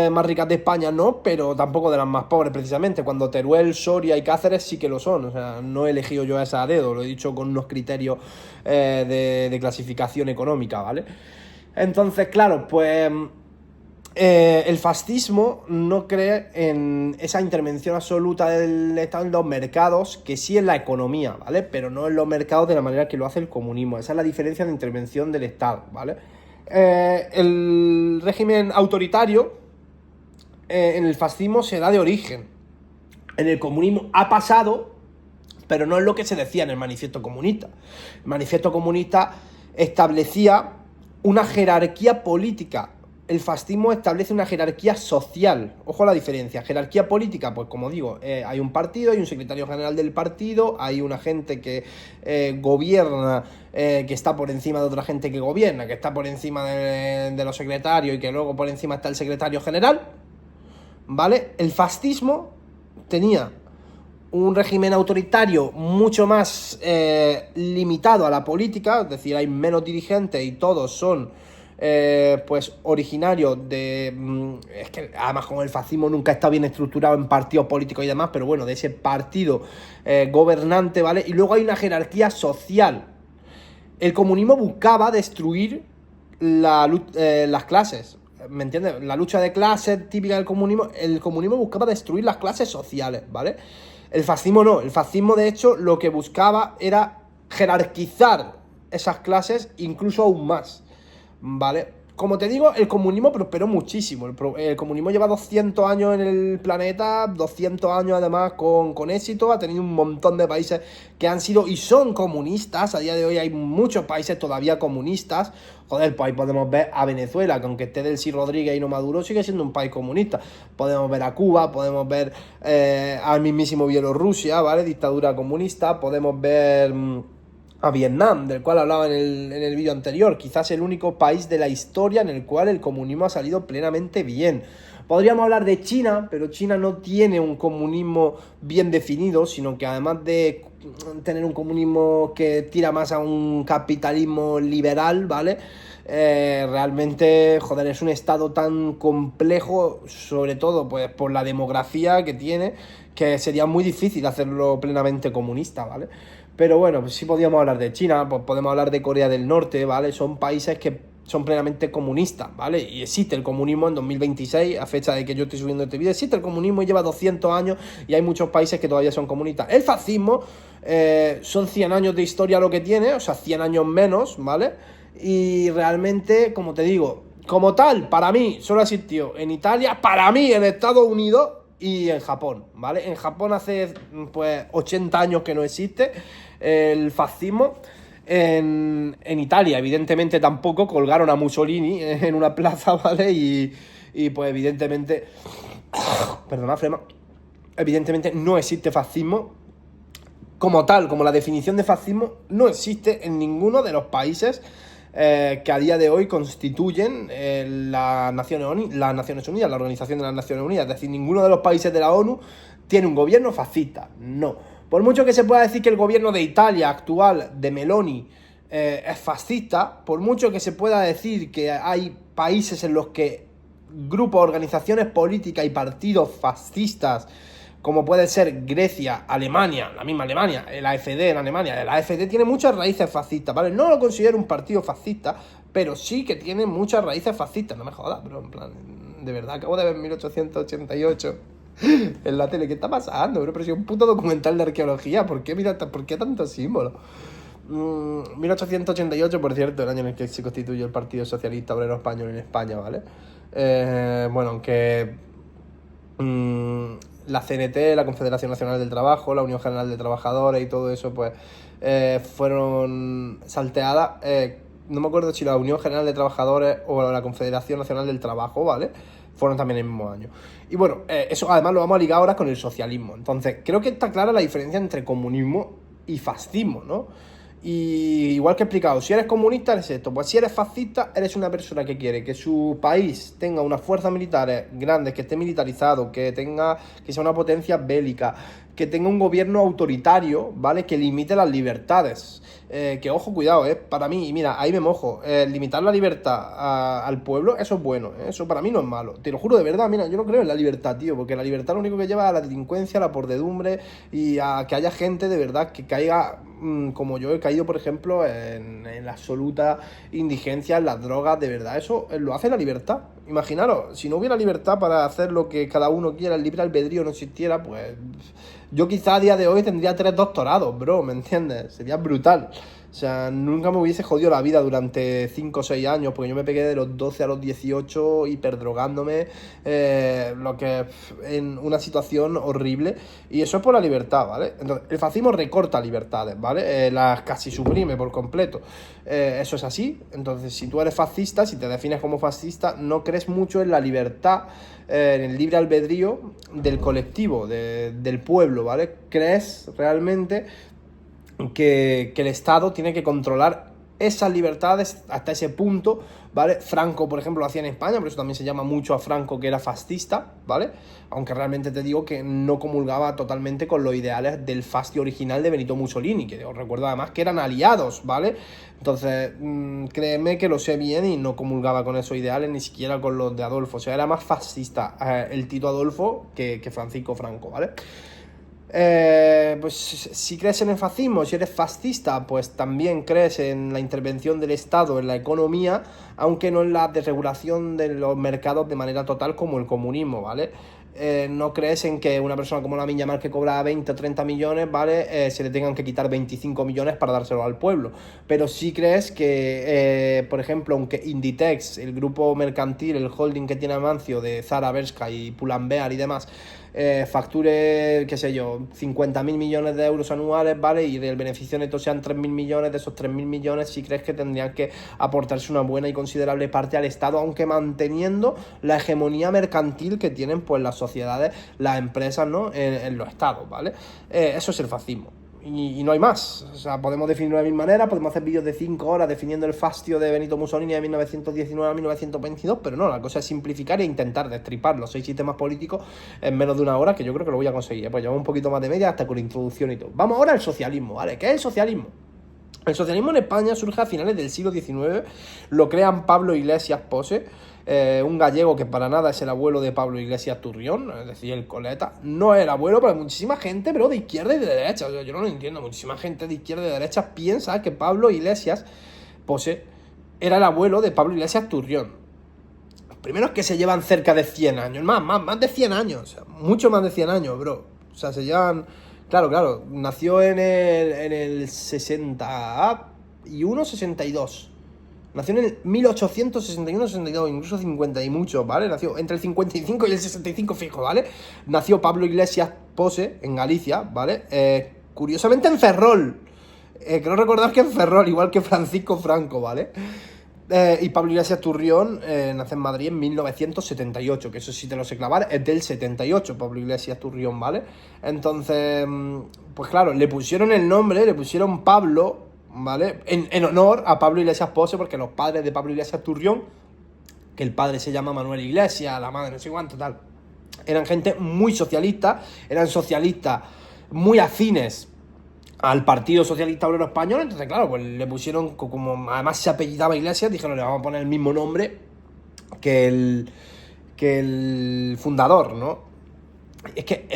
A: más ricas de España no, pero tampoco de las más pobres precisamente, cuando Teruel, Soria y Cáceres sí que lo son. O sea, no he elegido yo esa a dedo, lo he dicho con unos criterios de clasificación económica, ¿vale? Entonces, claro, pues el fascismo no cree en esa intervención absoluta del Estado en los mercados, que sí en la economía, ¿vale? Pero no en los mercados de la manera que lo hace el comunismo. Esa es la diferencia de intervención del Estado, ¿vale? El régimen autoritario en el fascismo se da de origen. En el comunismo ha pasado, pero no es lo que se decía en el manifiesto comunista. El manifiesto comunista establecía una jerarquía política. El fascismo establece una jerarquía social. Ojo a la diferencia. Jerarquía política, pues como digo, hay un partido, hay un secretario general del partido, hay una gente que gobierna, que está por encima de otra gente que gobierna, que está por encima de los secretarios y que luego por encima está el secretario general, ¿vale? El fascismo tenía un régimen autoritario mucho más limitado a la política, es decir, hay menos dirigentes y todos son pues originarios de... es que además como el fascismo nunca está bien estructurado en partidos políticos y demás, pero bueno, de ese partido gobernante, ¿vale? Y luego hay una jerarquía social. El comunismo buscaba destruir las clases, ¿me entiendes? La lucha de clases típica del comunismo, el comunismo buscaba destruir las clases sociales, ¿vale? El fascismo no, el fascismo de hecho lo que buscaba era jerarquizar esas clases incluso aún más, ¿vale? Como te digo, el comunismo prosperó muchísimo. El comunismo lleva 200 años en el planeta, 200 años además con éxito. Ha tenido un montón de países que han sido y son comunistas. A día de hoy hay muchos países todavía comunistas. Joder, pues ahí podemos ver a Venezuela, que aunque esté Delcy Rodríguez y no Maduro, sigue siendo un país comunista. Podemos ver a Cuba, podemos ver al mismísimo Bielorrusia, ¿vale? Dictadura comunista. Podemos ver... a Vietnam, del cual hablaba en el vídeo anterior, quizás el único país de la historia en el cual el comunismo ha salido plenamente bien. Podríamos hablar de China, pero China no tiene un comunismo bien definido, sino que además de tener un comunismo que tira más a un capitalismo liberal, ¿vale? Realmente, joder, es un estado tan complejo, sobre todo pues por la demografía que tiene, que sería muy difícil hacerlo plenamente comunista, ¿vale? Pero bueno, pues sí podríamos hablar de China, pues podemos hablar de Corea del Norte, ¿vale? Son países que son plenamente comunistas, ¿vale? Y existe el comunismo en 2026, a fecha de que yo estoy subiendo este vídeo, existe el comunismo y lleva 200 años y hay muchos países que todavía son comunistas. El fascismo son 100 años de historia lo que tiene, o sea, 100 años menos, ¿vale? Y realmente, como te digo, como tal, para mí solo existió en Italia, para mí en Estados Unidos y en Japón, ¿vale? En Japón hace pues 80 años que no existe el fascismo. En Italia, evidentemente, tampoco colgaron a Mussolini en una plaza, ¿vale? Y pues evidentemente, perdona, flema, evidentemente no existe fascismo como tal, como la definición de fascismo no existe en ninguno de los países que a día de hoy constituyen las Naciones Unidas, la Organización de las Naciones Unidas. Es decir, ninguno de los países de la ONU tiene un gobierno fascista, no. Por mucho que se pueda decir que el gobierno de Italia actual, de Meloni, es fascista, por mucho que se pueda decir que hay países en los que grupos, organizaciones políticas y partidos fascistas, como puede ser Grecia, Alemania, la misma Alemania, el AfD en Alemania. El AfD tiene muchas raíces fascistas, ¿vale? No lo considero un partido fascista, pero sí que tiene muchas raíces fascistas. No me jodas, pero en plan, de verdad, acabo de ver 1888 en la tele. ¿Qué está pasando, bro? Pero si es un puto documental de arqueología. ¿Por qué tantos símbolos? 1888, por cierto, el año en el que se constituyó el Partido Socialista Obrero Español en España, ¿vale? Bueno, aunque... la CNT, la Confederación Nacional del Trabajo, la Unión General de Trabajadores y todo eso, pues fueron salteadas. No me acuerdo si la Unión General de Trabajadores o la Confederación Nacional del Trabajo, ¿vale? Fueron también el mismo año. Y bueno, eso además lo vamos a ligar ahora con el socialismo. Entonces, creo que está clara la diferencia entre comunismo y fascismo, ¿no? Y igual que he explicado, si eres comunista eres esto, pues si eres fascista eres una persona que quiere que su país tenga unas fuerzas militares grandes, que esté militarizado, que sea una potencia bélica, que tenga un gobierno autoritario, ¿vale? Que limite las libertades. Que ojo, cuidado, para mí, mira, ahí me mojo. Limitar la libertad al pueblo, eso es bueno, eso para mí no es malo. Te lo juro de verdad, mira, yo no creo en la libertad, tío, porque la libertad lo único que lleva a la delincuencia, a la podredumbre y a que haya gente de verdad que caiga, como yo he caído, por ejemplo, en la absoluta indigencia, en las drogas, de verdad. Eso lo hace la libertad. Imaginaros, si no hubiera libertad para hacer lo que cada uno quiera, el libre albedrío no existiera, pues yo quizá a día de hoy tendría 3 doctorados, bro, ¿me entiendes? Sería brutal. O sea, nunca me hubiese jodido la vida durante 5 o 6 años, porque yo me pegué de los 12 a los 18 hiperdrogándome, lo que en una situación horrible, y eso es por la libertad, ¿vale? Entonces, el fascismo recorta libertades, ¿vale? Las casi suprime por completo. Eso es así. Entonces, si tú eres fascista, si te defines como fascista, no crees mucho en la libertad, en el libre albedrío del colectivo, del pueblo, ¿vale? Crees realmente que el Estado tiene que controlar esas libertades hasta ese punto, ¿vale? Franco, por ejemplo, lo hacía en España, por eso también se llama mucho a Franco que era fascista, ¿vale? Aunque realmente te digo que no comulgaba totalmente con los ideales del fascio original de Benito Mussolini, que os recuerdo además que eran aliados, ¿vale? Entonces, créeme que lo sé bien y no comulgaba con esos ideales, ni siquiera con los de Adolfo. O sea, era más fascista el Tito Adolfo que Francisco Franco, ¿vale? Pues si crees en el fascismo, si eres fascista, pues también crees en la intervención del Estado en la economía, aunque no en la desregulación de los mercados de manera total como el comunismo, ¿vale? No crees en que una persona como la Miña Mar que cobra 20 o 30 millones, ¿vale? Se le tengan que quitar 25 millones para dárselo al pueblo. Pero sí crees que, por ejemplo, aunque Inditex, el grupo mercantil, el holding que tiene Amancio de Zara, Bershka y Pull&Bear y demás, facture, qué sé yo, 50.000 millones de euros anuales, ¿vale? Y del beneficio neto sean 3.000 millones, de esos 3.000 millones sí crees que tendrían que aportarse una buena y considerable parte al Estado, aunque manteniendo la hegemonía mercantil que tienen pues las sociedades, las empresas, ¿no? En los estados, ¿vale? Eso es el fascismo. Y no hay más. O sea, podemos definirlo de mil maneras, podemos hacer vídeos de 5 horas definiendo el fascio de Benito Mussolini de 1919 a 1922, pero no, la cosa es simplificar e intentar destripar los 6 sistemas políticos en menos de una hora, que yo creo que lo voy a conseguir. Pues llevamos un poquito más de media hasta con la introducción y todo. Vamos ahora al socialismo, ¿vale? ¿Qué es el socialismo? El socialismo en España surge a finales del siglo XIX, lo crean Pablo Iglesias Pose, un gallego que para nada es el abuelo de Pablo Iglesias Turrión, es decir, el coleta. No es el abuelo, pero muchísima gente, pero de izquierda y de derecha, o sea, yo no lo entiendo, muchísima gente de izquierda y de derecha piensa que Pablo Iglesias Pose era el abuelo de Pablo Iglesias Turrión. Primero es que se llevan cerca de 100 años, más de 100 años, o sea, mucho más de 100 años, bro. O sea, se llevan... Claro, nació en el 61, 62. Nació en el 1861, 62, incluso 50 y mucho, ¿vale? Nació entre el 55 y el 65 fijo, ¿vale? Nació Pablo Iglesias Pose en Galicia, ¿vale? Curiosamente en Ferrol. Creo recordar que en Ferrol, igual que Francisco Franco, ¿vale? Y Pablo Iglesias Turrión nace en Madrid en 1978, que eso sí te lo sé clavar, es del 78, Pablo Iglesias Turrión, ¿vale? Entonces, pues claro, le pusieron el nombre, le pusieron Pablo, ¿vale? En honor a Pablo Iglesias Pose, porque los padres de Pablo Iglesias Turrión, que el padre se llama Manuel Iglesias, la madre no sé cuánto, tal, eran gente muy socialista, eran socialistas muy afines al Partido Socialista Obrero Español. Entonces, claro, pues le pusieron, como además se apellidaba Iglesias, dijeron, le vamos a poner el mismo nombre que el fundador, ¿no? Es que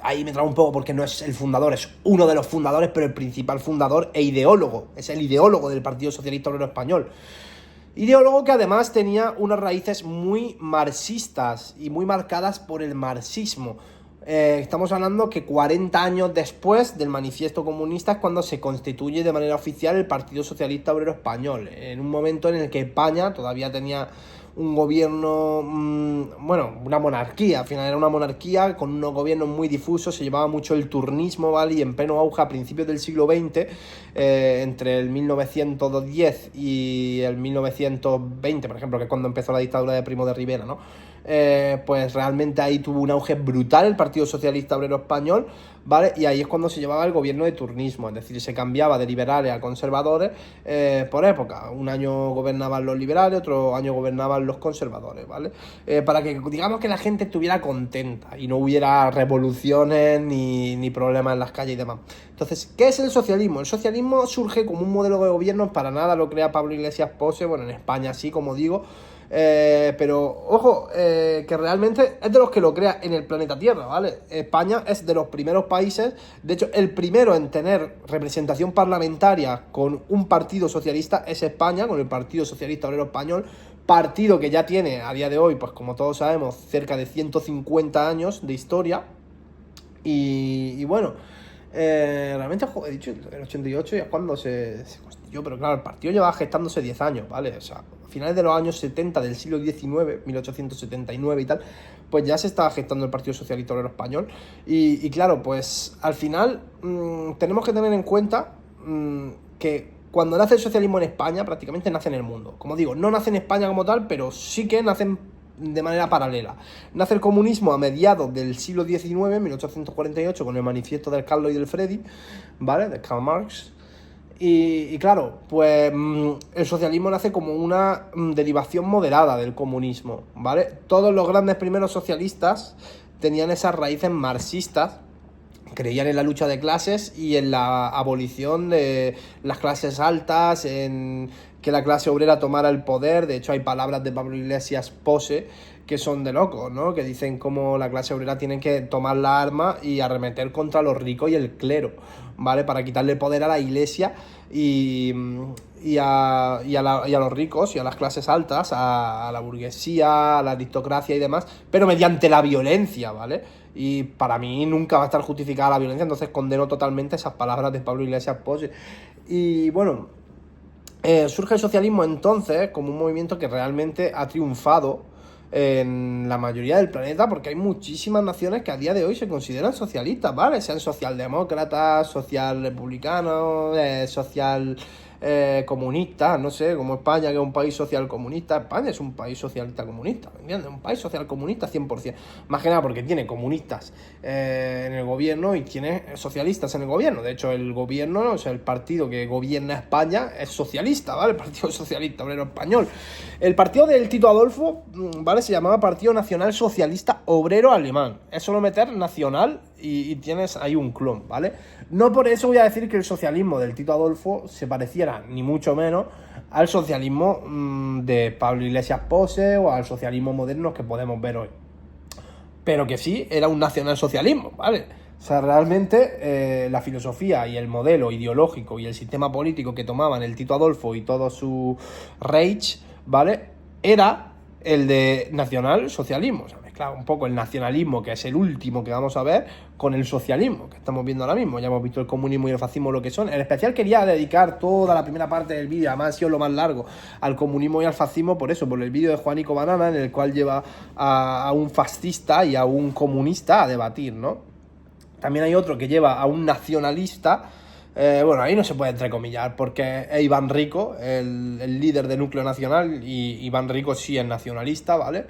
A: ahí me trago un poco porque no es el fundador, es uno de los fundadores, pero el principal fundador e ideólogo, es el ideólogo del Partido Socialista Obrero Español. Ideólogo que además tenía unas raíces muy marxistas y muy marcadas por el marxismo. Estamos hablando que 40 años después del manifiesto comunista es cuando se constituye de manera oficial el Partido Socialista Obrero Español, en un momento en el que España todavía tenía un gobierno, una monarquía, al final era una monarquía con unos gobiernos muy difusos, se llevaba mucho el turnismo, ¿vale? Y en pleno auge a principios del siglo XX, entre el 1910 y el 1920, por ejemplo, que es cuando empezó la dictadura de Primo de Rivera, ¿no? Pues realmente ahí tuvo un auge brutal el Partido Socialista Obrero Español, ¿vale? Y ahí es cuando se llevaba el gobierno de turnismo, es decir, se cambiaba de liberales a conservadores por época. Un año gobernaban los liberales, otro año gobernaban los conservadores, ¿vale? Para que digamos que la gente estuviera contenta y no hubiera revoluciones ni problemas en las calles y demás. Entonces, ¿qué es el socialismo? El socialismo surge como un modelo de gobierno, para nada lo crea Pablo Iglesias Pose, bueno, en España sí, como digo, pero ojo, que realmente es de los que lo crea en el planeta Tierra, ¿vale? España es de los primeros países, de hecho el primero en tener representación parlamentaria con un partido socialista es España, con el Partido Socialista Obrero Español, partido que ya tiene a día de hoy, pues como todos sabemos, cerca de 150 años de historia. Y bueno, realmente, he dicho, el 88 ya es cuando se constituyó, pero claro, el partido lleva gestándose 10 años, ¿vale? O sea, a finales de los años 70 del siglo XIX, 1879 y tal, pues ya se estaba gestando el Partido Socialista Obrero Español. Y claro, pues al final tenemos que tener en cuenta que cuando nace el socialismo en España, prácticamente nace en el mundo. Como digo, no nace en España como tal, pero sí que nacen de manera paralela. Nace el comunismo a mediados del siglo XIX, 1848, con el manifiesto del Carlos y del Freddy, ¿vale? De Karl Marx. Y claro, pues el socialismo nace como una derivación moderada del comunismo, ¿vale? Todos los grandes primeros socialistas tenían esas raíces marxistas, creían en la lucha de clases y en la abolición de las clases altas, en que la clase obrera tomara el poder. De hecho, hay palabras de Pablo Iglesias Pose que son de locos, ¿no? Que dicen cómo la clase obrera tiene que tomar la arma y arremeter contra los ricos y el clero, ¿vale? Para quitarle poder a la iglesia y a los ricos y a las clases altas, a la burguesía, a la aristocracia y demás, pero mediante la violencia, ¿vale? Y para mí nunca va a estar justificada la violencia, entonces condeno totalmente esas palabras de Pablo Iglesias Pose. Y bueno, surge el socialismo entonces como un movimiento que realmente ha triunfado en la mayoría del planeta, porque hay muchísimas naciones que a día de hoy se consideran socialistas, ¿vale? Sean socialdemócratas, social republicanos, social comunistas, no sé, como España, que es un país social comunista. España es un país socialista comunista, ¿me entiendes? Un país social comunista 100%. Más que nada porque tiene comunistas en el gobierno y tiene socialistas en el gobierno. De hecho, el gobierno, o sea, el partido que gobierna España es socialista, ¿vale? El Partido Socialista Obrero Español. El partido del Tito Adolfo, ¿vale? Se llamaba Partido Nacional Socialista Obrero Alemán. Es solo meter nacional y tienes ahí un clon, ¿vale? No por eso voy a decir que el socialismo del Tito Adolfo se pareciera, ni mucho menos, al socialismo de Pablo Iglesias Pose o al socialismo moderno que podemos ver hoy. Pero que sí, era un nacionalsocialismo, ¿vale? O sea, realmente la filosofía y el modelo ideológico y el sistema político que tomaban el Tito Adolfo y todo su Reich, ¿vale? Era el de nacionalsocialismo. O sea, mezclaba un poco el nacionalismo, que es el último que vamos a ver, con el socialismo, que estamos viendo ahora mismo. Ya hemos visto el comunismo y el fascismo lo que son. En especial quería dedicar toda la primera parte del vídeo, además ha sido lo más largo, al comunismo y al fascismo, por eso, por el vídeo de Juanico Banana, en el cual lleva a un fascista y a un comunista a debatir, ¿no? También hay otro que lleva a un nacionalista. Bueno, ahí no se puede entrecomillar porque es Iván Rico, el líder de Núcleo Nacional, y Iván Rico sí es nacionalista, ¿vale?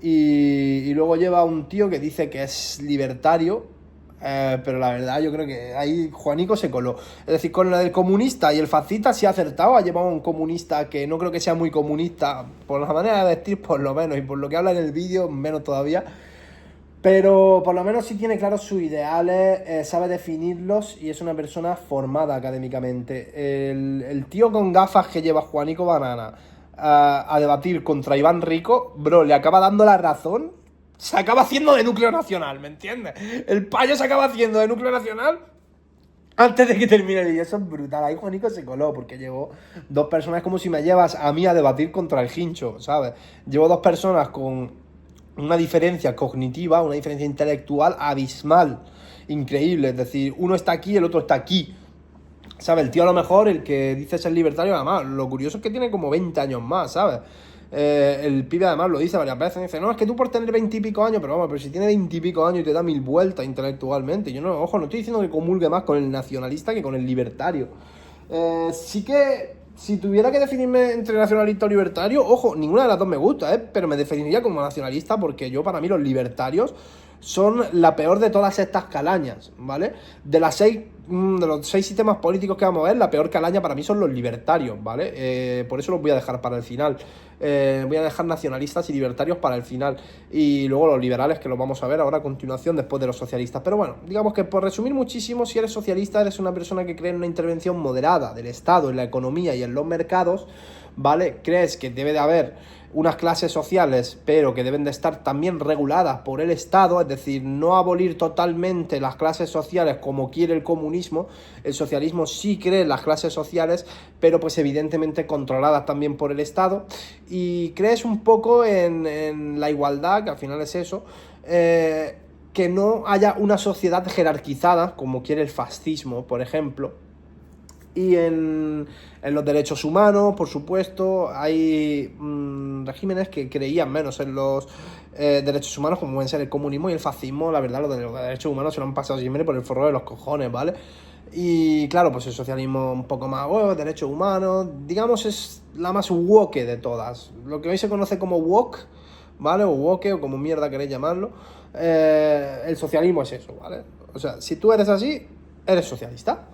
A: Y luego lleva a un tío que dice que es libertario, pero la verdad yo creo que ahí Juanico se coló. Es decir, con lo del comunista y el fascista sí ha acertado. Ha llevado a un comunista que no creo que sea muy comunista, por la manera de vestir por lo menos, y por lo que habla en el vídeo menos todavía. Pero por lo menos sí tiene claros sus ideales, sabe definirlos y es una persona formada académicamente. El tío con gafas que lleva Juanico Banana a debatir contra Iván Rico, bro, le acaba dando la razón. Se acaba haciendo de Núcleo Nacional, ¿me entiendes? El payo se acaba haciendo de Núcleo Nacional antes de que termine el vídeo. Eso es brutal. Ahí Juanico se coló porque llevó dos personas, como si me llevas a mí a debatir contra el Hincho, ¿sabes? Llevo dos personas con una diferencia cognitiva, una diferencia intelectual abismal, increíble. Es decir, uno está aquí y el otro está aquí, ¿sabes? El tío a lo mejor, el que dice ser libertario, además, lo curioso es que tiene como 20 años más, ¿sabes? El pibe además lo dice varias veces, dice, no, es que tú por tener 20 y pico años, pero vamos, pero si tiene 20 y pico años y te da 1000 vueltas intelectualmente, yo no, ojo, no estoy diciendo que comulgue más con el nacionalista que con el libertario. Sí que, si tuviera que definirme entre nacionalista o libertario, ojo, ninguna de las dos me gusta, pero me definiría como nacionalista porque yo, para mí, los libertarios son la peor de todas estas calañas, ¿vale? De los 6 sistemas políticos que vamos a ver, la peor calaña para mí son los libertarios, ¿vale? Por eso los voy a dejar para el final. Voy a dejar nacionalistas y libertarios para el final. Y luego los liberales, que los vamos a ver ahora a continuación, después de los socialistas. Pero bueno, digamos que por resumir muchísimo, si eres socialista, eres una persona que cree en una intervención moderada del Estado en la economía y en los mercados, ¿vale? Crees que debe de haber unas clases sociales, pero que deben de estar también reguladas por el Estado, es decir, no abolir totalmente las clases sociales como quiere el comunismo. El socialismo sí cree en las clases sociales, pero pues evidentemente controladas también por el Estado, y crees un poco en la igualdad, que al final es eso, que no haya una sociedad jerarquizada, como quiere el fascismo, por ejemplo. Y en los derechos humanos, por supuesto, hay regímenes que creían menos en los derechos humanos, como pueden ser el comunismo y el fascismo. La verdad, los derechos humanos se lo han pasado siempre por el forro de los cojones, ¿vale? Y claro, pues el socialismo un poco más, derechos humanos, digamos, es la más woke de todas. Lo que hoy se conoce como woke, ¿vale? O woke, o como mierda queréis llamarlo. El socialismo es eso, ¿vale? O sea, si tú eres así, eres socialista.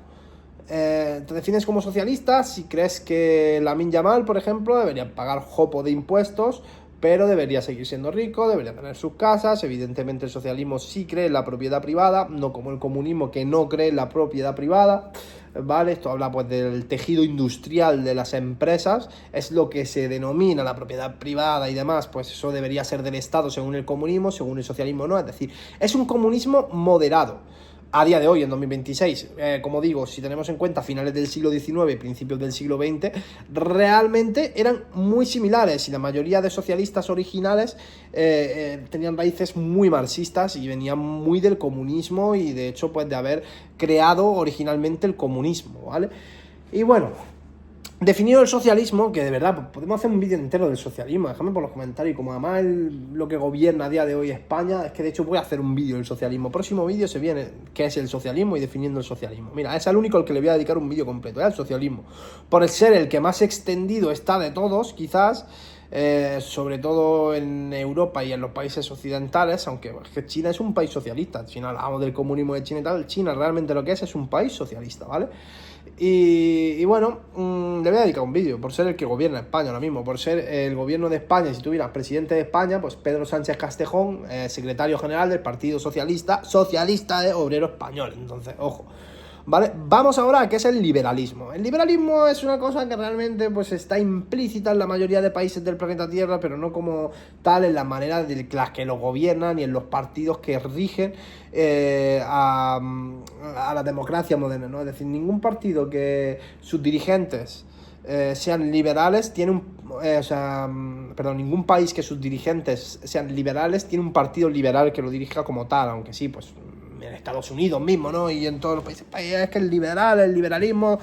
A: Te defines como socialista si crees que Lamine Yamal, por ejemplo, debería pagar jopo de impuestos, pero debería seguir siendo rico, debería tener sus casas. Evidentemente el socialismo sí cree en la propiedad privada, no como el comunismo, que no cree en la propiedad privada, ¿vale? Esto habla pues del tejido industrial de las empresas, es lo que se denomina la propiedad privada y demás, pues eso debería ser del Estado según el comunismo, según el socialismo no, es decir, es un comunismo moderado. A día de hoy, en 2026, como digo, si tenemos en cuenta finales del siglo XIX y principios del siglo XX, realmente eran muy similares y la mayoría de socialistas originales tenían raíces muy marxistas y venían muy del comunismo y de hecho pues de haber creado originalmente el comunismo, ¿vale? Y bueno, definido el socialismo, que de verdad podemos hacer un vídeo entero del socialismo, déjame por los comentarios, y como además lo que gobierna a día de hoy España, es que de hecho voy a hacer un vídeo del socialismo. Próximo vídeo se viene qué es el socialismo y definiendo el socialismo. Mira, es el único al que le voy a dedicar un vídeo completo, el socialismo, por ser el que más extendido está de todos, quizás, sobre todo en Europa y en los países occidentales, aunque es que China es un país socialista. Si no hablamos del comunismo de China y tal, China realmente lo que es un país socialista, ¿vale? Y bueno, le voy a dedicar un vídeo por ser el que gobierna España ahora mismo, por ser el gobierno de España. Si tuvieras presidente de España, pues Pedro Sánchez Castejón, secretario general del Partido Socialista Obrero Español. Entonces, ojo, ¿vale? Vamos ahora a qué es el liberalismo. El liberalismo es una cosa que realmente pues está implícita en la mayoría de países del planeta Tierra, pero no como tal en la manera de las que lo gobiernan y en los partidos que rigen a la democracia moderna, ¿no? Es decir, ningún partido que sus dirigentes sean liberales tiene ningún país que sus dirigentes sean liberales tiene un partido liberal que lo dirija como tal, aunque sí, pues en Estados Unidos mismo, ¿no? Y en todos los países, es que el liberalismo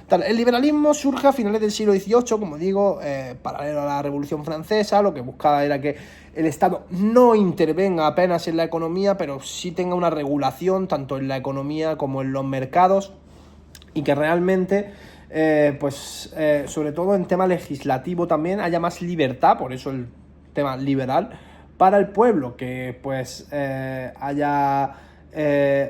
A: tal. El liberalismo surge a finales del siglo XVIII, como digo, paralelo a la Revolución Francesa. Lo que buscaba era que el Estado no intervenga apenas en la economía, pero sí tenga una regulación tanto en la economía como en los mercados, y que realmente sobre todo en tema legislativo también haya más libertad, por eso el tema liberal, para el pueblo, que pues haya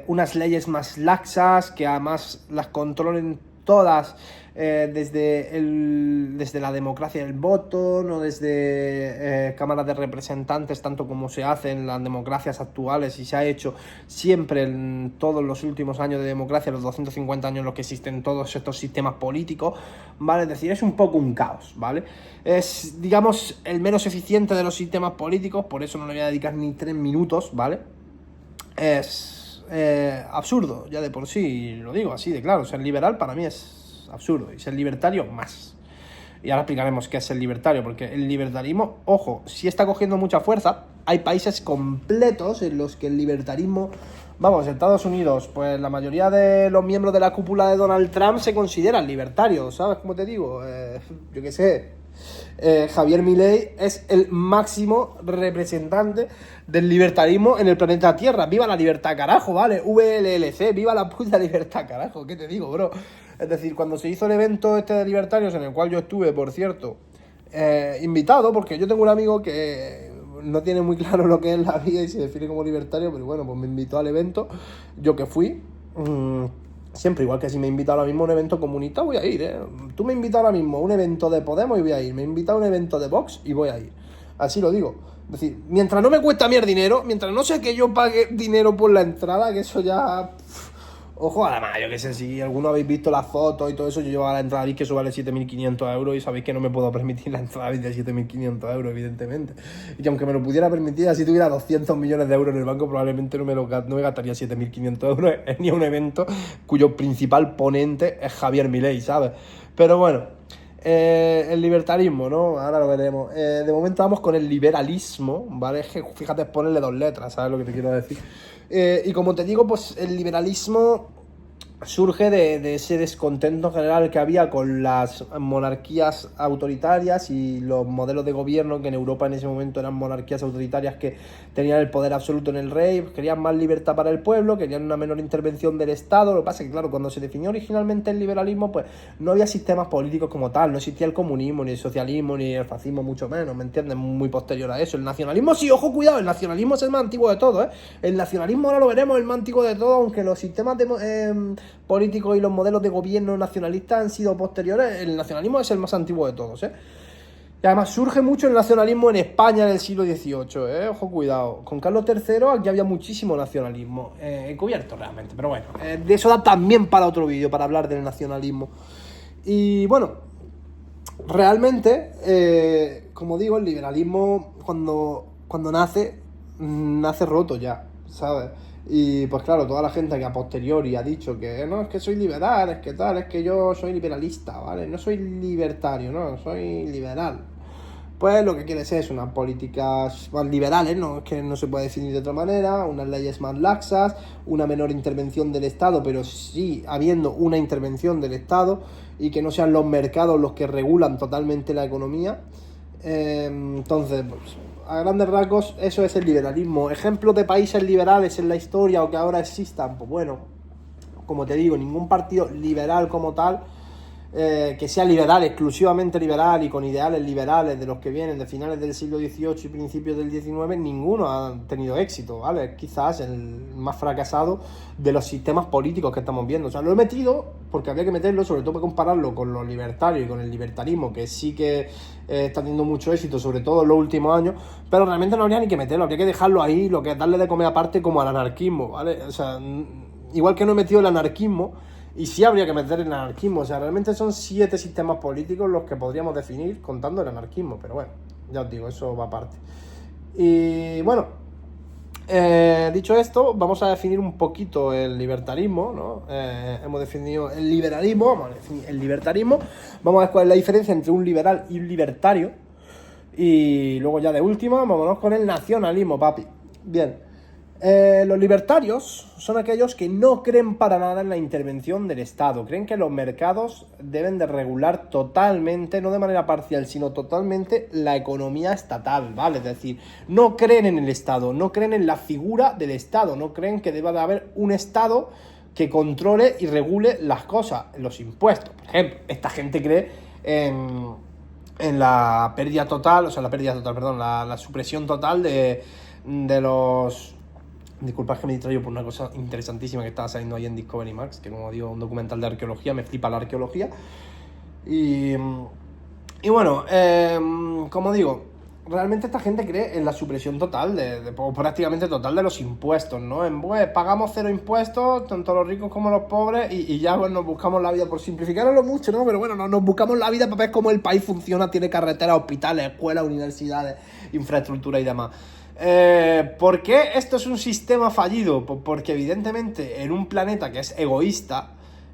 A: unas leyes más laxas, que además las controlen todas desde la democracia del voto, no desde cámaras de representantes, tanto como se hace en las democracias actuales y se ha hecho siempre en todos los últimos años de democracia, los 250 años en los que existen todos estos sistemas políticos, ¿vale? Es decir, es un poco un caos, ¿vale? Es, digamos, el menos eficiente de los sistemas políticos, por eso no le voy a dedicar ni 3 minutos, ¿vale? Es absurdo, ya de por sí, lo digo así de claro. Ser liberal para mí es absurdo, y ser libertario más. Y ahora explicaremos qué es el libertario, porque el libertarismo, ojo, sí está cogiendo mucha fuerza. Hay países completos en los que el libertarismo, vamos, en Estados Unidos, pues la mayoría de los miembros de la cúpula de Donald Trump se consideran libertarios, ¿sabes cómo te digo? Yo qué sé. Javier Milei es el máximo representante del libertarismo en el planeta Tierra. ¡Viva la libertad, carajo! ¿Vale? VLLC, ¡viva la puta libertad, carajo! ¿Qué te digo, bro? Es decir, cuando se hizo el evento este de libertarios, en el cual yo estuve, por cierto, invitado, porque yo tengo un amigo que no tiene muy claro lo que es la vida y se define como libertario, pero bueno, pues me invitó al evento, yo que fui. Siempre, igual que si me invita ahora mismo a un evento comunista, voy a ir, ¿eh? Tú me invitas ahora mismo a un evento de Podemos y voy a ir. Me invitas a un evento de Vox y voy a ir. Así lo digo. Es decir, mientras no me cuesta a mí el dinero, mientras no sé que yo pague dinero por la entrada, que eso ya... Ojo, además, yo que sé, si alguno habéis visto las fotos y todo eso, yo llevo a la entrada que eso vale 7.500 euros y sabéis que no me puedo permitir la entrada de 7.500 euros, evidentemente. Y que aunque me lo pudiera permitir, así tuviera 200 millones de euros en el banco, probablemente no me gastaría 7.500 euros ni a un evento cuyo principal ponente es Javier Milei, ¿sabes? Pero bueno, el libertarismo, ¿no? Ahora lo veremos. De momento vamos con el liberalismo, ¿vale? Es que, fíjate, es ponerle 2 letras, ¿sabes lo que te quiero decir? Y como te digo, pues el liberalismo surge de ese descontento general que había con las monarquías autoritarias y los modelos de gobierno, que en Europa en ese momento eran monarquías autoritarias que tenían el poder absoluto en el rey. Querían más libertad para el pueblo, querían una menor intervención del Estado. Lo que pasa es que, claro, cuando se definió originalmente el liberalismo, pues no había sistemas políticos como tal, no existía el comunismo, ni el socialismo, ni el fascismo, mucho menos, ¿me entiendes? Muy posterior a eso. El nacionalismo, sí, ojo, cuidado, el nacionalismo es el más antiguo de todo, ¿eh? El nacionalismo, ahora lo veremos, el más antiguo de todo, aunque los sistemas políticos y los modelos de gobierno nacionalistas han sido posteriores. El nacionalismo es el más antiguo de todos, ¿eh? Y además surge mucho el nacionalismo en España en el siglo XVIII, ¿eh? Ojo, cuidado. Con Carlos III aquí había muchísimo nacionalismo, encubierto realmente, pero bueno, de eso da también para otro vídeo, para hablar del nacionalismo. Y bueno, realmente, como digo, el liberalismo cuando nace roto ya, ¿sabes? Y pues claro, toda la gente que a posteriori ha dicho que no, es que soy liberal, es que tal, es que yo soy liberalista, ¿vale? No soy libertario, no, soy liberal. Pues lo que quiere ser es unas políticas más liberales, ¿no? Es que no se puede definir de otra manera, unas leyes más laxas, una menor intervención del Estado, pero sí habiendo una intervención del Estado y que no sean los mercados los que regulan totalmente la economía. Entonces, pues, a grandes rasgos, eso es el liberalismo. Ejemplos de países liberales en la historia o que ahora existan, pues bueno, como te digo, ningún partido liberal como tal, que sea liberal, exclusivamente liberal y con ideales liberales de los que vienen de finales del siglo XVIII y principios del XIX, ninguno ha tenido éxito, ¿vale? Quizás el más fracasado de los sistemas políticos que estamos viendo. O sea, lo he metido porque había que meterlo, sobre todo para compararlo con los libertarios y con el libertarismo, que sí que está teniendo mucho éxito, sobre todo en los últimos años, pero realmente no habría ni que meterlo, habría que dejarlo ahí, lo que es darle de comer aparte como al anarquismo, ¿vale? O sea, igual que no he metido el anarquismo, y sí habría que meter el anarquismo. O sea, realmente son 7 sistemas políticos los que podríamos definir contando el anarquismo. Pero bueno, ya os digo, eso va aparte. Y bueno, dicho esto, vamos a definir un poquito el libertarismo, ¿no? Hemos definido el liberalismo, vamos a definir el libertarismo. Vamos a ver cuál es la diferencia entre un liberal y un libertario. Y luego ya de última, vámonos con el nacionalismo, papi. Bien. Los libertarios son aquellos que no creen para nada en la intervención del Estado. Creen que los mercados deben de regular totalmente, no de manera parcial, sino totalmente la economía estatal, ¿vale? Es decir, no creen en el Estado, no creen en la figura del Estado, no creen que deba de haber un Estado que controle y regule las cosas, los impuestos. Por ejemplo, esta gente cree en la pérdida total, o sea, la supresión total de los... Disculpad que me distraigo por una cosa interesantísima que estaba saliendo ahí en Discovery Max, que como digo, un documental de arqueología, me flipa la arqueología. Y bueno, como digo, realmente esta gente cree en la supresión total, prácticamente total de los impuestos, ¿no? Pues pagamos 0 impuestos, tanto los ricos como los pobres, y ya pues nos buscamos la vida, por simplificarlo mucho, ¿no? Pero bueno, nos buscamos la vida para ver cómo el país funciona, tiene carreteras, hospitales, escuelas, universidades, infraestructura y demás. ¿Por qué esto es un sistema fallido? Pues porque evidentemente en un planeta que es egoísta,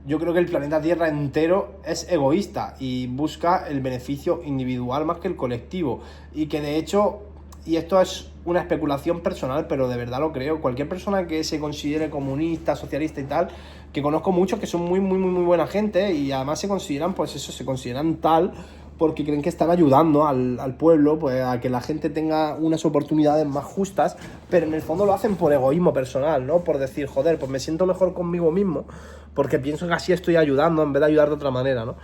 A: yo creo que el planeta Tierra entero es egoísta y busca el beneficio individual más que el colectivo, y que de hecho, y esto es una especulación personal, pero de verdad lo creo, cualquier persona que se considere comunista, socialista y tal, que conozco muchos que son muy buena gente y además se consideran tal porque creen que están ayudando al pueblo, pues a que la gente tenga unas oportunidades más justas, pero en el fondo lo hacen por egoísmo personal, ¿no? Por decir, joder, pues me siento mejor conmigo mismo, porque pienso que así estoy ayudando en vez de ayudar de otra manera, ¿no?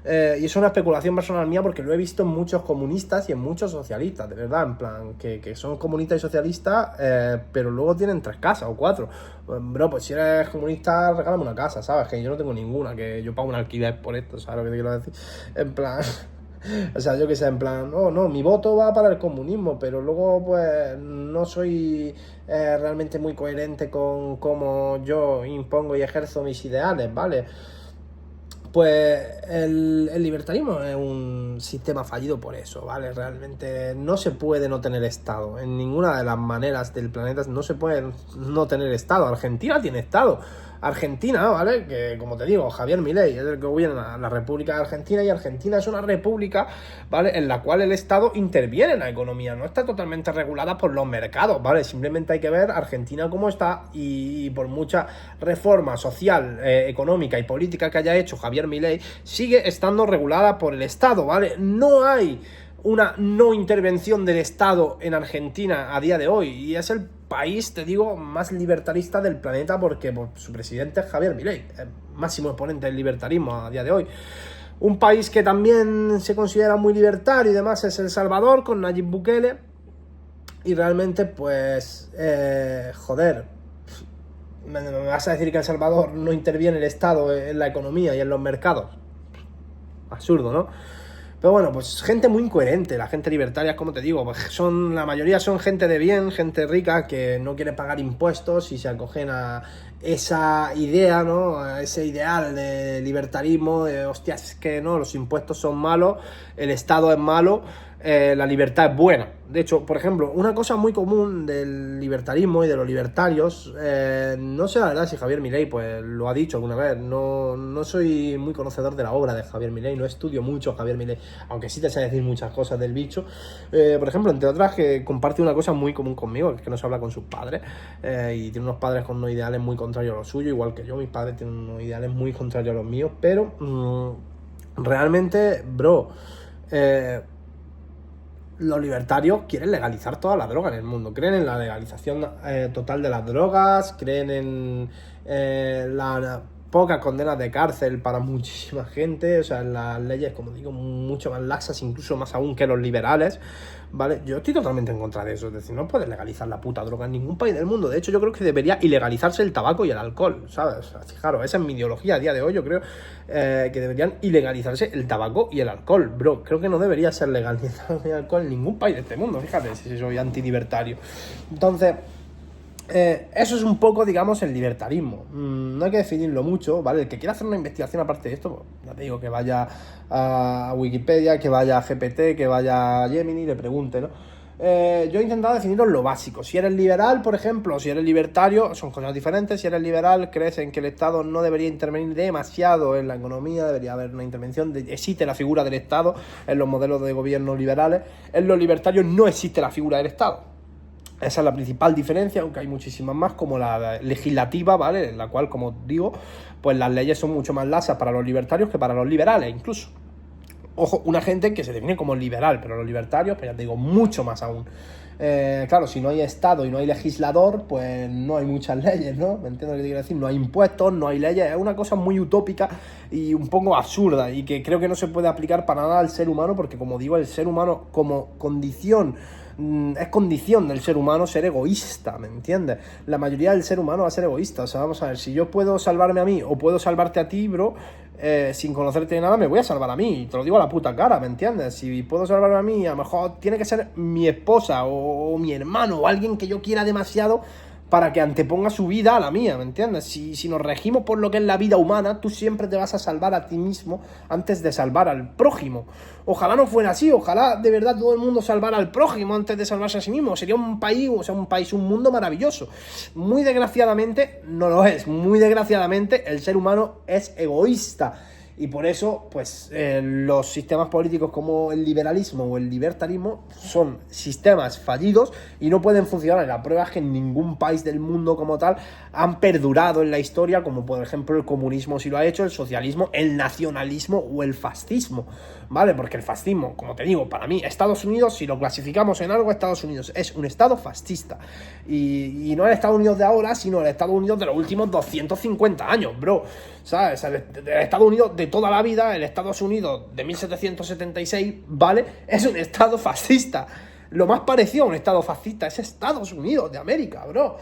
A: Y es una especulación personal mía porque lo he visto en muchos comunistas y en muchos socialistas, de verdad, en plan, que son comunistas y socialistas, pero luego tienen 3 casas o 4. Bro, pues si eres comunista, regálame una casa, ¿sabes? Que yo no tengo ninguna, que yo pago un alquiler por esto, ¿sabes lo que te quiero decir? En plan... O sea, yo que sé, en plan, oh, no, mi voto va para el comunismo, pero luego pues no soy realmente muy coherente con cómo yo impongo y ejerzo mis ideales, ¿vale? Pues el libertarismo es un sistema fallido por eso, ¿vale? Realmente no se puede no tener Estado. En ninguna de las maneras del planeta no se puede no tener Estado. Argentina tiene Estado. Argentina, ¿vale? Que, como te digo, Javier Milei es el que gobierna la República de Argentina, y Argentina es una república, ¿vale? En la cual el Estado interviene en la economía, no está totalmente regulada por los mercados, ¿vale? Simplemente hay que ver Argentina cómo está, y por mucha reforma social, económica y política que haya hecho Javier Milei, sigue estando regulada por el Estado, ¿vale? No hay una no intervención del Estado en Argentina a día de hoy, y es el país, te digo, más libertarista del planeta, porque pues, su presidente es Javier Milei, el máximo exponente del libertarismo a día de hoy. Un país que también se considera muy libertario y demás es El Salvador, con Nayib Bukele, y realmente pues joder, ¿Me vas a decir que El Salvador no interviene el Estado en la economía y en los mercados? Absurdo, ¿no? Pero bueno, pues gente muy incoherente, la gente libertaria, como te digo, pues la mayoría son gente de bien, gente rica que no quiere pagar impuestos y se acogen a esa idea, ¿no? A ese ideal de libertarismo, de hostia, es que no, los impuestos son malos, el Estado es malo, la libertad es buena. De hecho, por ejemplo, una cosa muy común del libertarismo y de los libertarios, no sé la verdad si Javier Milei pues lo ha dicho alguna vez, no soy muy conocedor de la obra de Javier Milei, no estudio mucho a Javier Milei, aunque sí te sé decir muchas cosas del bicho. Por ejemplo, entre otras, que comparte una cosa muy común conmigo, que es que no se habla con sus padres, y tiene unos padres con unos ideales muy contrarios a los suyos, igual que yo. Mis padres tienen unos ideales muy contrarios a los míos, pero realmente, bro, los libertarios quieren legalizar todas las drogas en el mundo, creen en la legalización total de las drogas, creen en la pocas condenas de cárcel para muchísima gente, o sea, en las leyes, como digo, mucho más laxas, incluso más aún que los liberales, ¿vale? Yo estoy totalmente en contra de eso, es decir, no puedes legalizar la puta droga en ningún país del mundo. De hecho, yo creo que debería ilegalizarse el tabaco y el alcohol, ¿sabes? O sea, fijaros, esa es mi ideología a día de hoy. Yo creo que deberían ilegalizarse el tabaco y el alcohol, bro. Creo que no debería ser legalizado el alcohol en ningún país de este mundo, fíjate, si soy antilibertario. Entonces, eso es un poco, digamos, el libertarismo. No hay que definirlo mucho, ¿vale? El que quiera hacer una investigación aparte de esto, pues, ya te digo, que vaya a Wikipedia, que vaya a GPT, que vaya a Gemini y le pregunte, ¿no? Yo he intentado definirlo en lo básico. Si eres liberal, por ejemplo, si eres libertario, son cosas diferentes. Si eres liberal, crees en que el Estado no debería intervenir demasiado en la economía, debería haber una intervención, existe la figura del Estado en los modelos de gobierno liberales. En los libertarios no existe la figura del Estado. Esa es la principal diferencia, aunque hay muchísimas más, como la legislativa, ¿vale? En la cual, como digo, pues las leyes son mucho más laxas para los libertarios que para los liberales, incluso. Ojo, una gente que se define como liberal, pero los libertarios, pues ya te digo, mucho más aún. Claro, si no hay Estado y no hay legislador, pues no hay muchas leyes, ¿no? ¿Me entiendes lo que te quiero decir? No hay impuestos, no hay leyes, es una cosa muy utópica y un poco absurda, y que creo que no se puede aplicar para nada al ser humano, porque, como digo, el ser humano como condición, es condición del ser humano ser egoísta, ¿me entiendes? La mayoría del ser humano va a ser egoísta. O sea, vamos a ver, si yo puedo salvarme a mí o puedo salvarte a ti, bro, sin conocerte de nada, me voy a salvar a mí, y te lo digo a la puta cara, ¿me entiendes? Si puedo salvarme a mí, a lo mejor tiene que ser mi esposa o mi hermano o alguien que yo quiera demasiado para que anteponga su vida a la mía, ¿me entiendes? Si nos regimos por lo que es la vida humana, tú siempre te vas a salvar a ti mismo antes de salvar al prójimo. Ojalá no fuera así, ojalá de verdad todo el mundo salvara al prójimo antes de salvarse a sí mismo. Sería un país, o sea, un mundo maravilloso. Muy desgraciadamente no lo es. Muy desgraciadamente el ser humano es egoísta. Y por eso, pues, los sistemas políticos como el liberalismo o el libertarismo son sistemas fallidos y no pueden funcionar. La prueba es que en ningún país del mundo como tal han perdurado en la historia, como por ejemplo el comunismo sí lo ha hecho, el socialismo, el nacionalismo o el fascismo, ¿vale? Porque el fascismo, como te digo, para mí, Estados Unidos, si lo clasificamos en algo, Estados Unidos es un estado fascista. Y no el Estados Unidos de ahora, sino el Estados Unidos de los últimos 250 años, bro. ¿Sabes? El Estados Unidos de toda la vida, el Estados Unidos de 1776, ¿vale? Es un estado fascista. Lo más parecido a un estado fascista es Estados Unidos de América, bro.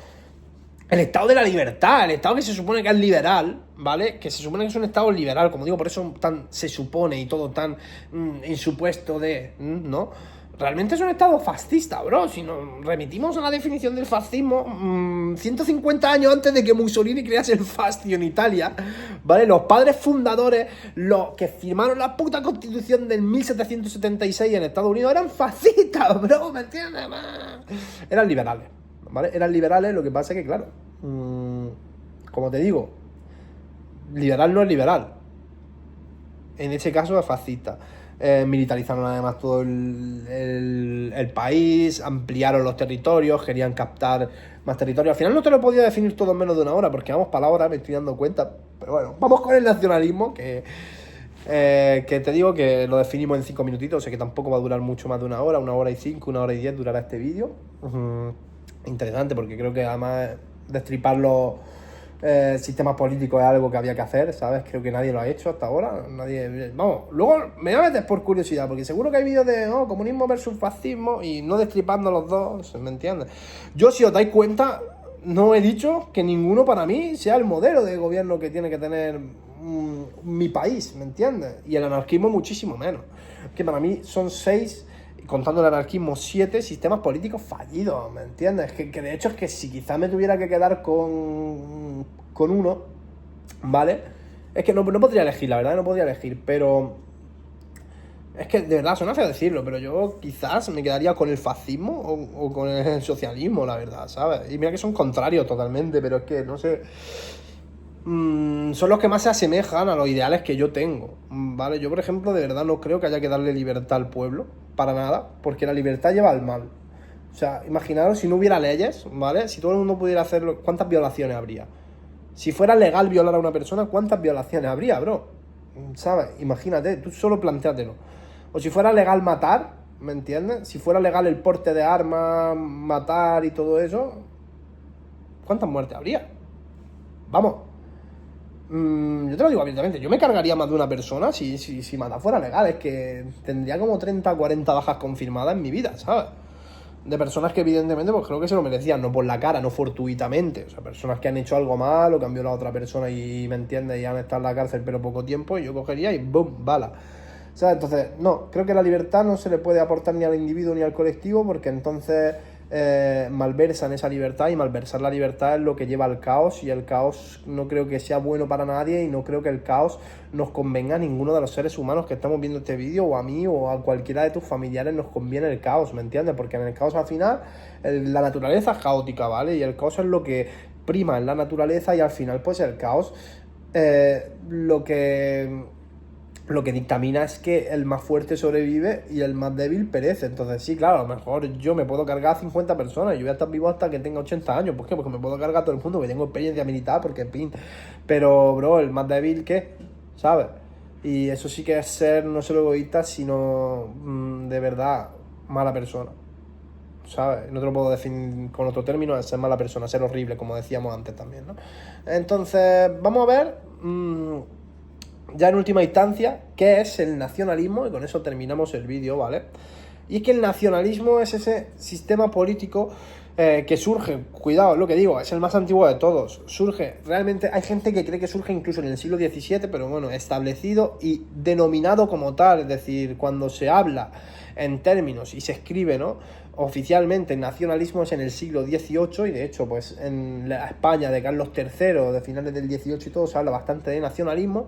A: El estado de la libertad, el estado que se supone que es liberal, ¿vale? Que se supone que es un estado liberal, como digo, por eso tan se supone y todo tan insupuesto de, ¿no? Realmente es un estado fascista, bro. Si nos remitimos a la definición del fascismo, 150 años antes de que Mussolini crease el fascio en Italia, ¿vale? Los padres fundadores, los que firmaron la puta constitución del 1776 en Estados Unidos, eran fascistas, bro, ¿me entiendes? Eran liberales, ¿vale? Eran liberales, lo que pasa es que, claro, como te digo, liberal no es liberal. En ese caso es fascista. Militarizaron además todo el país, ampliaron los territorios, querían captar más territorio. Al final no te lo he podido definir todo en menos de una hora, porque vamos para la hora, me estoy dando cuenta. Pero bueno, vamos con el nacionalismo, que te digo que lo definimos en 5 minutitos, o sea que tampoco va a durar mucho más de una hora y 5, 1 hora y 10 durará este vídeo. Interesante, porque creo que además destripar los sistemas políticos es algo que había que hacer, ¿sabes? Creo que nadie lo ha hecho hasta ahora. Nadie. Vamos, luego me voy a meter por curiosidad, porque seguro que hay vídeos de comunismo versus fascismo y no destripando los dos, ¿me entiendes? Yo, si os dais cuenta, no he dicho que ninguno para mí sea el modelo de gobierno que tiene que tener mi país, ¿me entiendes? Y el anarquismo muchísimo menos. Que para mí son 6, contando el anarquismo, 7 sistemas políticos fallidos, ¿me entiendes? Que de hecho es que si quizás me tuviera que quedar con uno, ¿vale? Es que no podría elegir, la verdad no podría elegir, pero... Es que de verdad suena feo decirlo, pero yo quizás me quedaría con el fascismo o con el socialismo, la verdad, ¿sabes? Y mira que son contrarios totalmente, pero es que, no sé... son los que más se asemejan a los ideales que yo tengo, ¿vale? Yo, por ejemplo, de verdad no creo que haya que darle libertad al pueblo, para nada, porque la libertad lleva al mal. O sea, imaginaros si no hubiera leyes, ¿vale? Si todo el mundo pudiera hacerlo, ¿cuántas violaciones habría? Si fuera legal violar a una persona, ¿cuántas violaciones habría, bro? ¿Sabes? Imagínate, tú solo plantéatelo. O si fuera legal matar, ¿me entiendes? Si fuera legal el porte de armas, matar y todo eso, ¿cuántas muertes habría? Vamos. Yo te lo digo abiertamente, yo me cargaría más de una persona si matar fuera legal. Es que tendría como 30 o 40 bajas confirmadas en mi vida, ¿sabes? De personas que evidentemente pues creo que se lo merecían, no por la cara, no fortuitamente. O sea, personas que han hecho algo mal o que han violado a otra persona y, ¿me entiendes? Y han estado en la cárcel pero poco tiempo, y yo cogería y ¡boom! Bala. ¿Sabes? Entonces, no, creo que la libertad no se le puede aportar ni al individuo ni al colectivo, porque entonces malversan esa libertad, y malversar la libertad es lo que lleva al caos, y el caos no creo que sea bueno para nadie, y no creo que el caos nos convenga a ninguno de los seres humanos que estamos viendo este vídeo, o a mí o a cualquiera de tus familiares nos conviene el caos, ¿me entiendes? Porque en el caos al final la naturaleza es caótica, ¿vale? Y el caos es lo que prima en la naturaleza, y al final pues el caos lo que dictamina es que el más fuerte sobrevive y el más débil perece. Entonces sí, claro, a lo mejor yo me puedo cargar a 50 personas y yo voy a estar vivo hasta que tenga 80 años. ¿Por qué? Porque me puedo cargar a todo el mundo, que tengo experiencia militar, porque en fin. Pero, bro, el más débil, ¿qué? ¿Sabes? Y eso sí que es ser no solo egoísta, sino de verdad mala persona, ¿sabes? No te lo puedo definir con otro término, es ser mala persona, ser horrible, como decíamos antes también, ¿no? Entonces, vamos a ver... ya en última instancia, ¿qué es el nacionalismo? Y con eso terminamos el vídeo, ¿vale? Y es que el nacionalismo es ese sistema político que surge, cuidado, es lo que digo, es el más antiguo de todos. Surge, realmente hay gente que cree que surge incluso en el siglo XVII, pero bueno, establecido y denominado como tal, es decir, cuando se habla en términos y se escribe, ¿no? Oficialmente el nacionalismo es en el siglo XVIII, y de hecho pues en la España de Carlos III, de finales del XVIII y todo, se habla bastante de nacionalismo,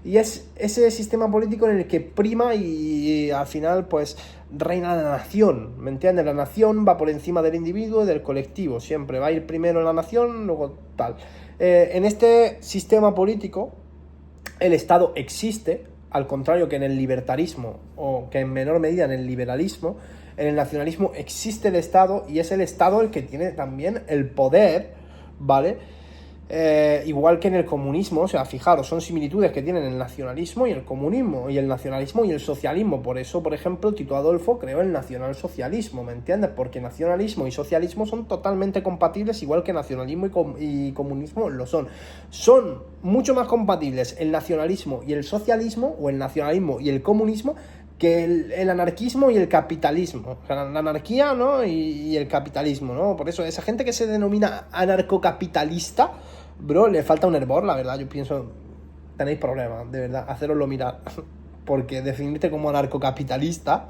A: y es ese sistema político en el que prima y al final pues reina la nación, ¿me entiendes? La nación va por encima del individuo y del colectivo, siempre va a ir primero la nación, luego tal. En este sistema político el Estado existe, al contrario que en el libertarismo, o que en menor medida en el liberalismo. En el nacionalismo existe el Estado, y es el Estado el que tiene también el poder, ¿vale? Igual que en el comunismo, o sea, fijaros, son similitudes que tienen el nacionalismo y el comunismo, y el nacionalismo y el socialismo. Por eso, por ejemplo, Tito Adolfo creó el nacionalsocialismo, ¿me entiendes? Porque nacionalismo y socialismo son totalmente compatibles, igual que nacionalismo y comunismo lo son. Son mucho más compatibles el nacionalismo y el socialismo, o el nacionalismo y el comunismo, que el anarquismo y el capitalismo. O sea, la anarquía, ¿no? Y el capitalismo, ¿no? Por eso, esa gente que se denomina anarcocapitalista, bro, le falta un hervor, la verdad. Yo pienso, tenéis problemas, de verdad, hacéroslo mirar. Porque definirte como anarcocapitalista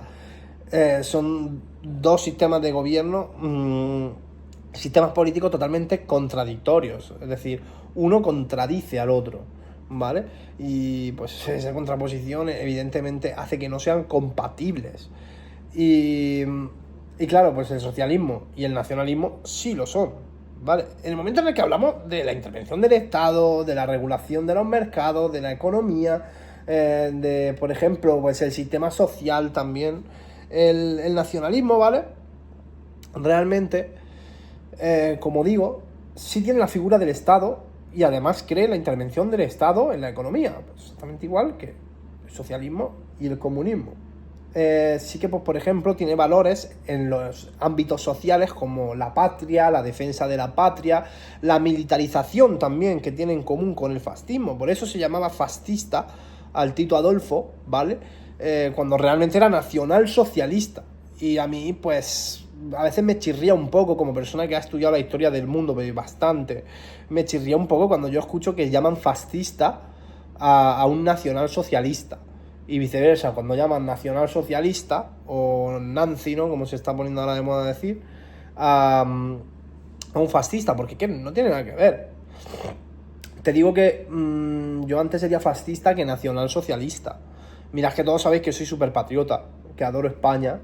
A: son dos sistemas de gobierno, sistemas políticos totalmente contradictorios. Es decir, uno contradice al otro, ¿vale? Y pues esa contraposición evidentemente hace que no sean compatibles. Y claro, pues el socialismo y el nacionalismo sí lo son, ¿vale? En el momento en el que hablamos de la intervención del Estado, de la regulación de los mercados, de la economía, de, por ejemplo, pues el sistema social también, el nacionalismo, ¿vale? Realmente, como digo, sí tiene la figura del Estado, y además cree la intervención del Estado en la economía, pues exactamente igual que el socialismo y el comunismo. Sí que, pues, por ejemplo, tiene valores en los ámbitos sociales como la patria, la defensa de la patria, la militarización también, que tiene en común con el fascismo. Por eso se llamaba fascista al Tito Adolfo, ¿vale? Cuando realmente era nacional socialista. Y a mí, pues, a veces me chirría un poco, como persona que ha estudiado la historia del mundo bastante, me chirría un poco cuando yo escucho que llaman fascista a un nacionalsocialista. Y viceversa, cuando llaman nacionalsocialista, o Nancy, ¿no? Como se está poniendo ahora de moda decir, a un fascista, porque ¿qué? No tiene nada que ver. Te digo que yo antes sería fascista que nacionalsocialista. Mirad que todos sabéis que soy súper patriota, que adoro España,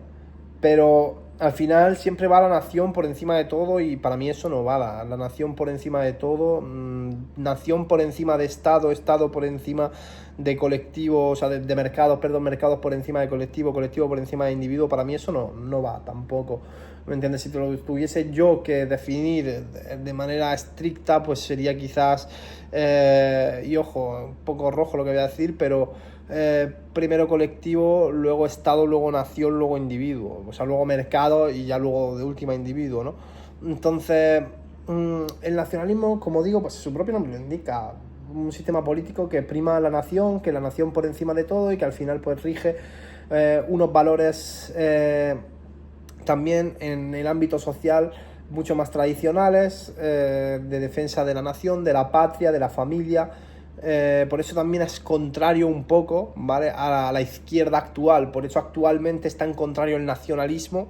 A: pero al final siempre va la nación por encima de todo y para mí eso no va, la nación por encima de todo, nación por encima de Estado, Estado por encima de colectivo, o sea, de mercados, perdón, mercados por encima de colectivo, colectivo por encima de individuo, para mí eso no va tampoco, ¿me entiendes? Si te lo tuviese yo que definir de manera estricta, pues sería quizás, y ojo, un poco rojo lo que voy a decir, pero primero colectivo, luego Estado, luego nación, luego individuo, o sea, luego mercado y ya luego de última individuo, ¿no? Entonces, el nacionalismo, como digo, pues su propio nombre lo indica, un sistema político que prima a la nación, que la nación por encima de todo y que al final pues rige unos valores también en el ámbito social mucho más tradicionales, de defensa de la nación, de la patria, de la familia. Por eso también es contrario un poco, ¿vale?, a la izquierda actual. Por eso actualmente está en contrario el nacionalismo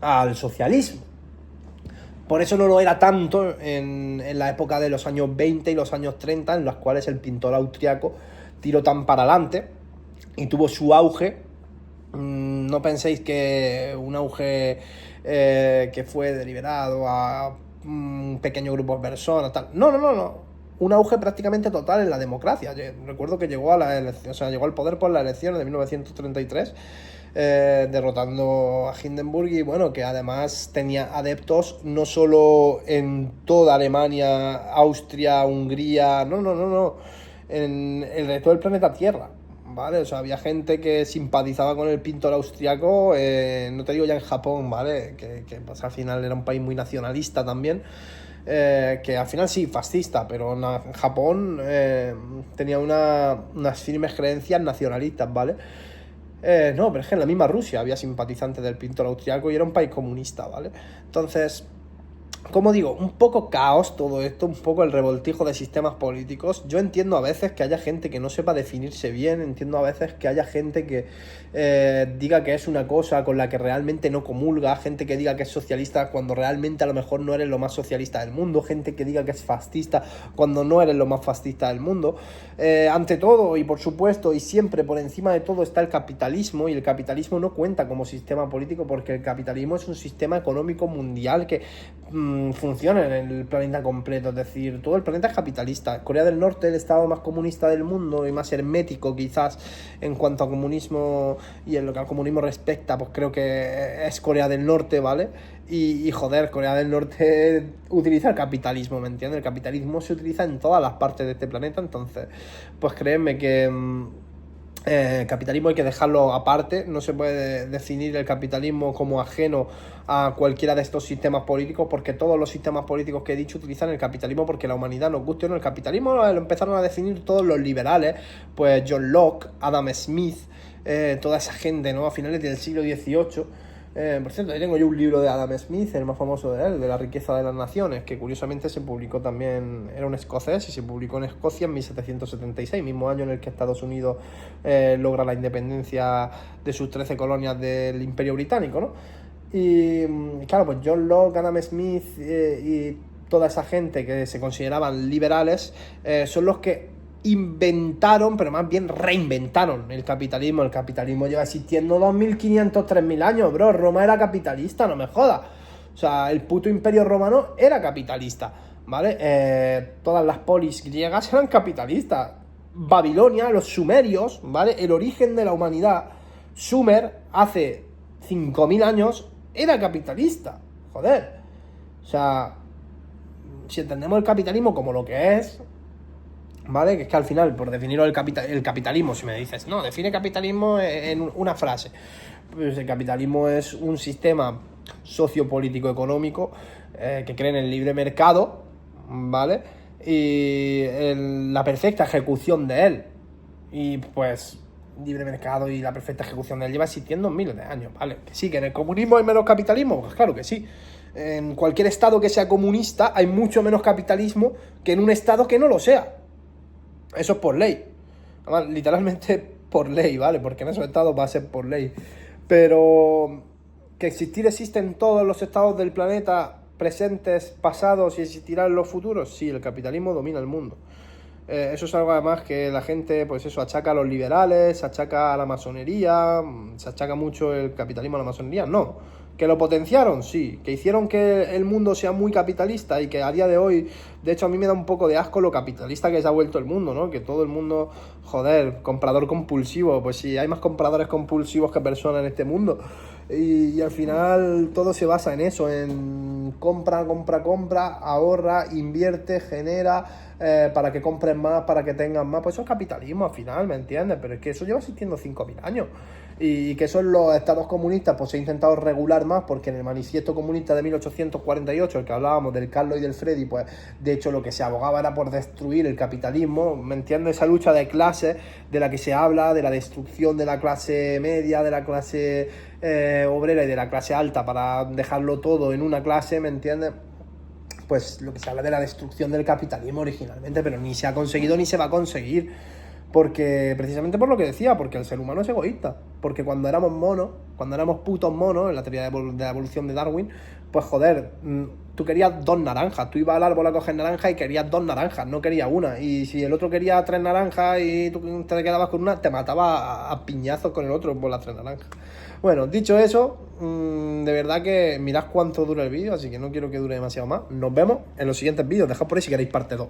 A: al socialismo. Por eso no lo era tanto en la época de los años 20 y los años 30, en los cuales el pintor austriaco tiró tan para adelante y tuvo su auge. No penséis que un auge que fue deliberado a un pequeño grupo de personas, tal. No. Un auge prácticamente total en la democracia. Yo recuerdo que llegó a la elección, o sea, llegó al poder por las elecciones de 1933, derrotando a Hindenburg, y bueno, que además tenía adeptos no solo en toda Alemania, Austria, Hungría, no, en el resto del planeta Tierra, ¿vale? O sea, había gente que simpatizaba con el pintor austriaco, no te digo ya en Japón, ¿vale? Que pues, al final era un país muy nacionalista también. Que al final sí, fascista, pero en Japón tenía unas firmes creencias nacionalistas, ¿vale? No, pero es que en la misma Rusia había simpatizantes del pintor austriaco y era un país comunista, ¿vale? Entonces, como digo, un poco caos todo esto, un poco el revoltijo de sistemas políticos. Yo entiendo a veces que haya gente que no sepa definirse bien, entiendo a veces que haya gente que diga que es una cosa con la que realmente no comulga, gente que diga que es socialista cuando realmente a lo mejor no eres lo más socialista del mundo, gente que diga que es fascista cuando no eres lo más fascista del mundo. Ante todo y por supuesto y siempre por encima de todo está el capitalismo, y el capitalismo no cuenta como sistema político porque el capitalismo es un sistema económico mundial que funciona en el planeta completo, es decir, todo el planeta es capitalista. Corea del Norte, el estado más comunista del mundo y más hermético quizás en cuanto a comunismo y en lo que al comunismo respecta, pues creo que es Corea del Norte, ¿vale? Y joder, Corea del Norte utiliza el capitalismo, ¿me entiendes? El capitalismo se utiliza en todas las partes de este planeta, entonces, pues créeme que capitalismo hay que dejarlo aparte, no se puede definir el capitalismo como ajeno a cualquiera de estos sistemas políticos, porque todos los sistemas políticos que he dicho utilizan el capitalismo porque la humanidad, nos guste o no, el capitalismo lo empezaron a definir todos los liberales, pues John Locke, Adam Smith, toda esa gente, ¿no?, a finales del siglo XVIII. Por cierto, ahí tengo yo un libro de Adam Smith, el más famoso de él, de La riqueza de las naciones, que curiosamente se publicó también, era un escocés y se publicó en Escocia en 1776, mismo año en el que Estados Unidos logra la independencia de sus 13 colonias del Imperio Británico, ¿no? Y claro, pues John Locke, Adam Smith y toda esa gente que se consideraban liberales son los que inventaron, pero más bien reinventaron el capitalismo. El capitalismo lleva existiendo 2500, 3000 años, bro. Roma era capitalista, no me jodas. O sea, el puto imperio romano era capitalista, ¿vale? Todas las polis griegas eran capitalistas. Babilonia, los sumerios, ¿vale? El origen de la humanidad, Sumer, hace 5000 años, era capitalista. Joder. O sea, si entendemos el capitalismo como lo que es, ¿vale? Que es que al final, por definirlo el capitalismo, si me dices, no, define capitalismo en una frase. Pues el capitalismo es un sistema sociopolítico económico que cree en el libre mercado, ¿vale? Y la perfecta ejecución de él. Y pues libre mercado y la perfecta ejecución de él lleva existiendo miles de años, ¿vale? Que sí, que en el comunismo hay menos capitalismo, pues claro que sí. En cualquier estado que sea comunista hay mucho menos capitalismo que en un estado que no lo sea. Eso es por ley. Además, literalmente por ley, ¿vale? Porque en esos estados va a ser por ley. Pero que existir existe en todos los estados del planeta, presentes, pasados, y existirá en los futuros, sí, el capitalismo domina el mundo. Eso es algo además que la gente, pues eso, achaca a los liberales, se achaca a la masonería, se achaca mucho el capitalismo a la masonería. No, que lo potenciaron, sí, que hicieron que el mundo sea muy capitalista y que a día de hoy, de hecho a mí me da un poco de asco lo capitalista que se ha vuelto el mundo, ¿no? Que todo el mundo, joder, comprador compulsivo, pues sí, hay más compradores compulsivos que personas en este mundo. Y al final todo se basa en eso, en compra, ahorra, invierte, genera, para que compren más, para que tengan más. Pues eso es capitalismo al final, ¿me entiendes? Pero es que eso lleva existiendo 5.000 años. Y que eso en los estados comunistas pues se ha intentado regular más, porque en el manifiesto comunista de 1848, el que hablábamos del Carlos y del Freddy, pues de hecho lo que se abogaba era por destruir el capitalismo, ¿me entiendes? Esa lucha de clases de la que se habla, de la destrucción de la clase media, de la clase obrera y de la clase alta para dejarlo todo en una clase, ¿me entiendes? Pues lo que se habla de la destrucción del capitalismo originalmente, pero ni se ha conseguido ni se va a conseguir. Porque, precisamente por lo que decía, porque el ser humano es egoísta. Porque cuando éramos monos, cuando éramos putos monos, en la teoría de la evolución de Darwin, pues joder, tú querías 2 naranjas. Tú ibas al árbol a coger naranjas y querías 2 naranjas, no querías una. Y si el otro quería 3 naranjas y tú te quedabas con una, te mataba a piñazos con el otro por las 3 naranjas. Bueno, dicho eso, de verdad que mirad cuánto dura el vídeo, así que no quiero que dure demasiado más. Nos vemos en los siguientes vídeos. Dejad por ahí si queréis parte 2.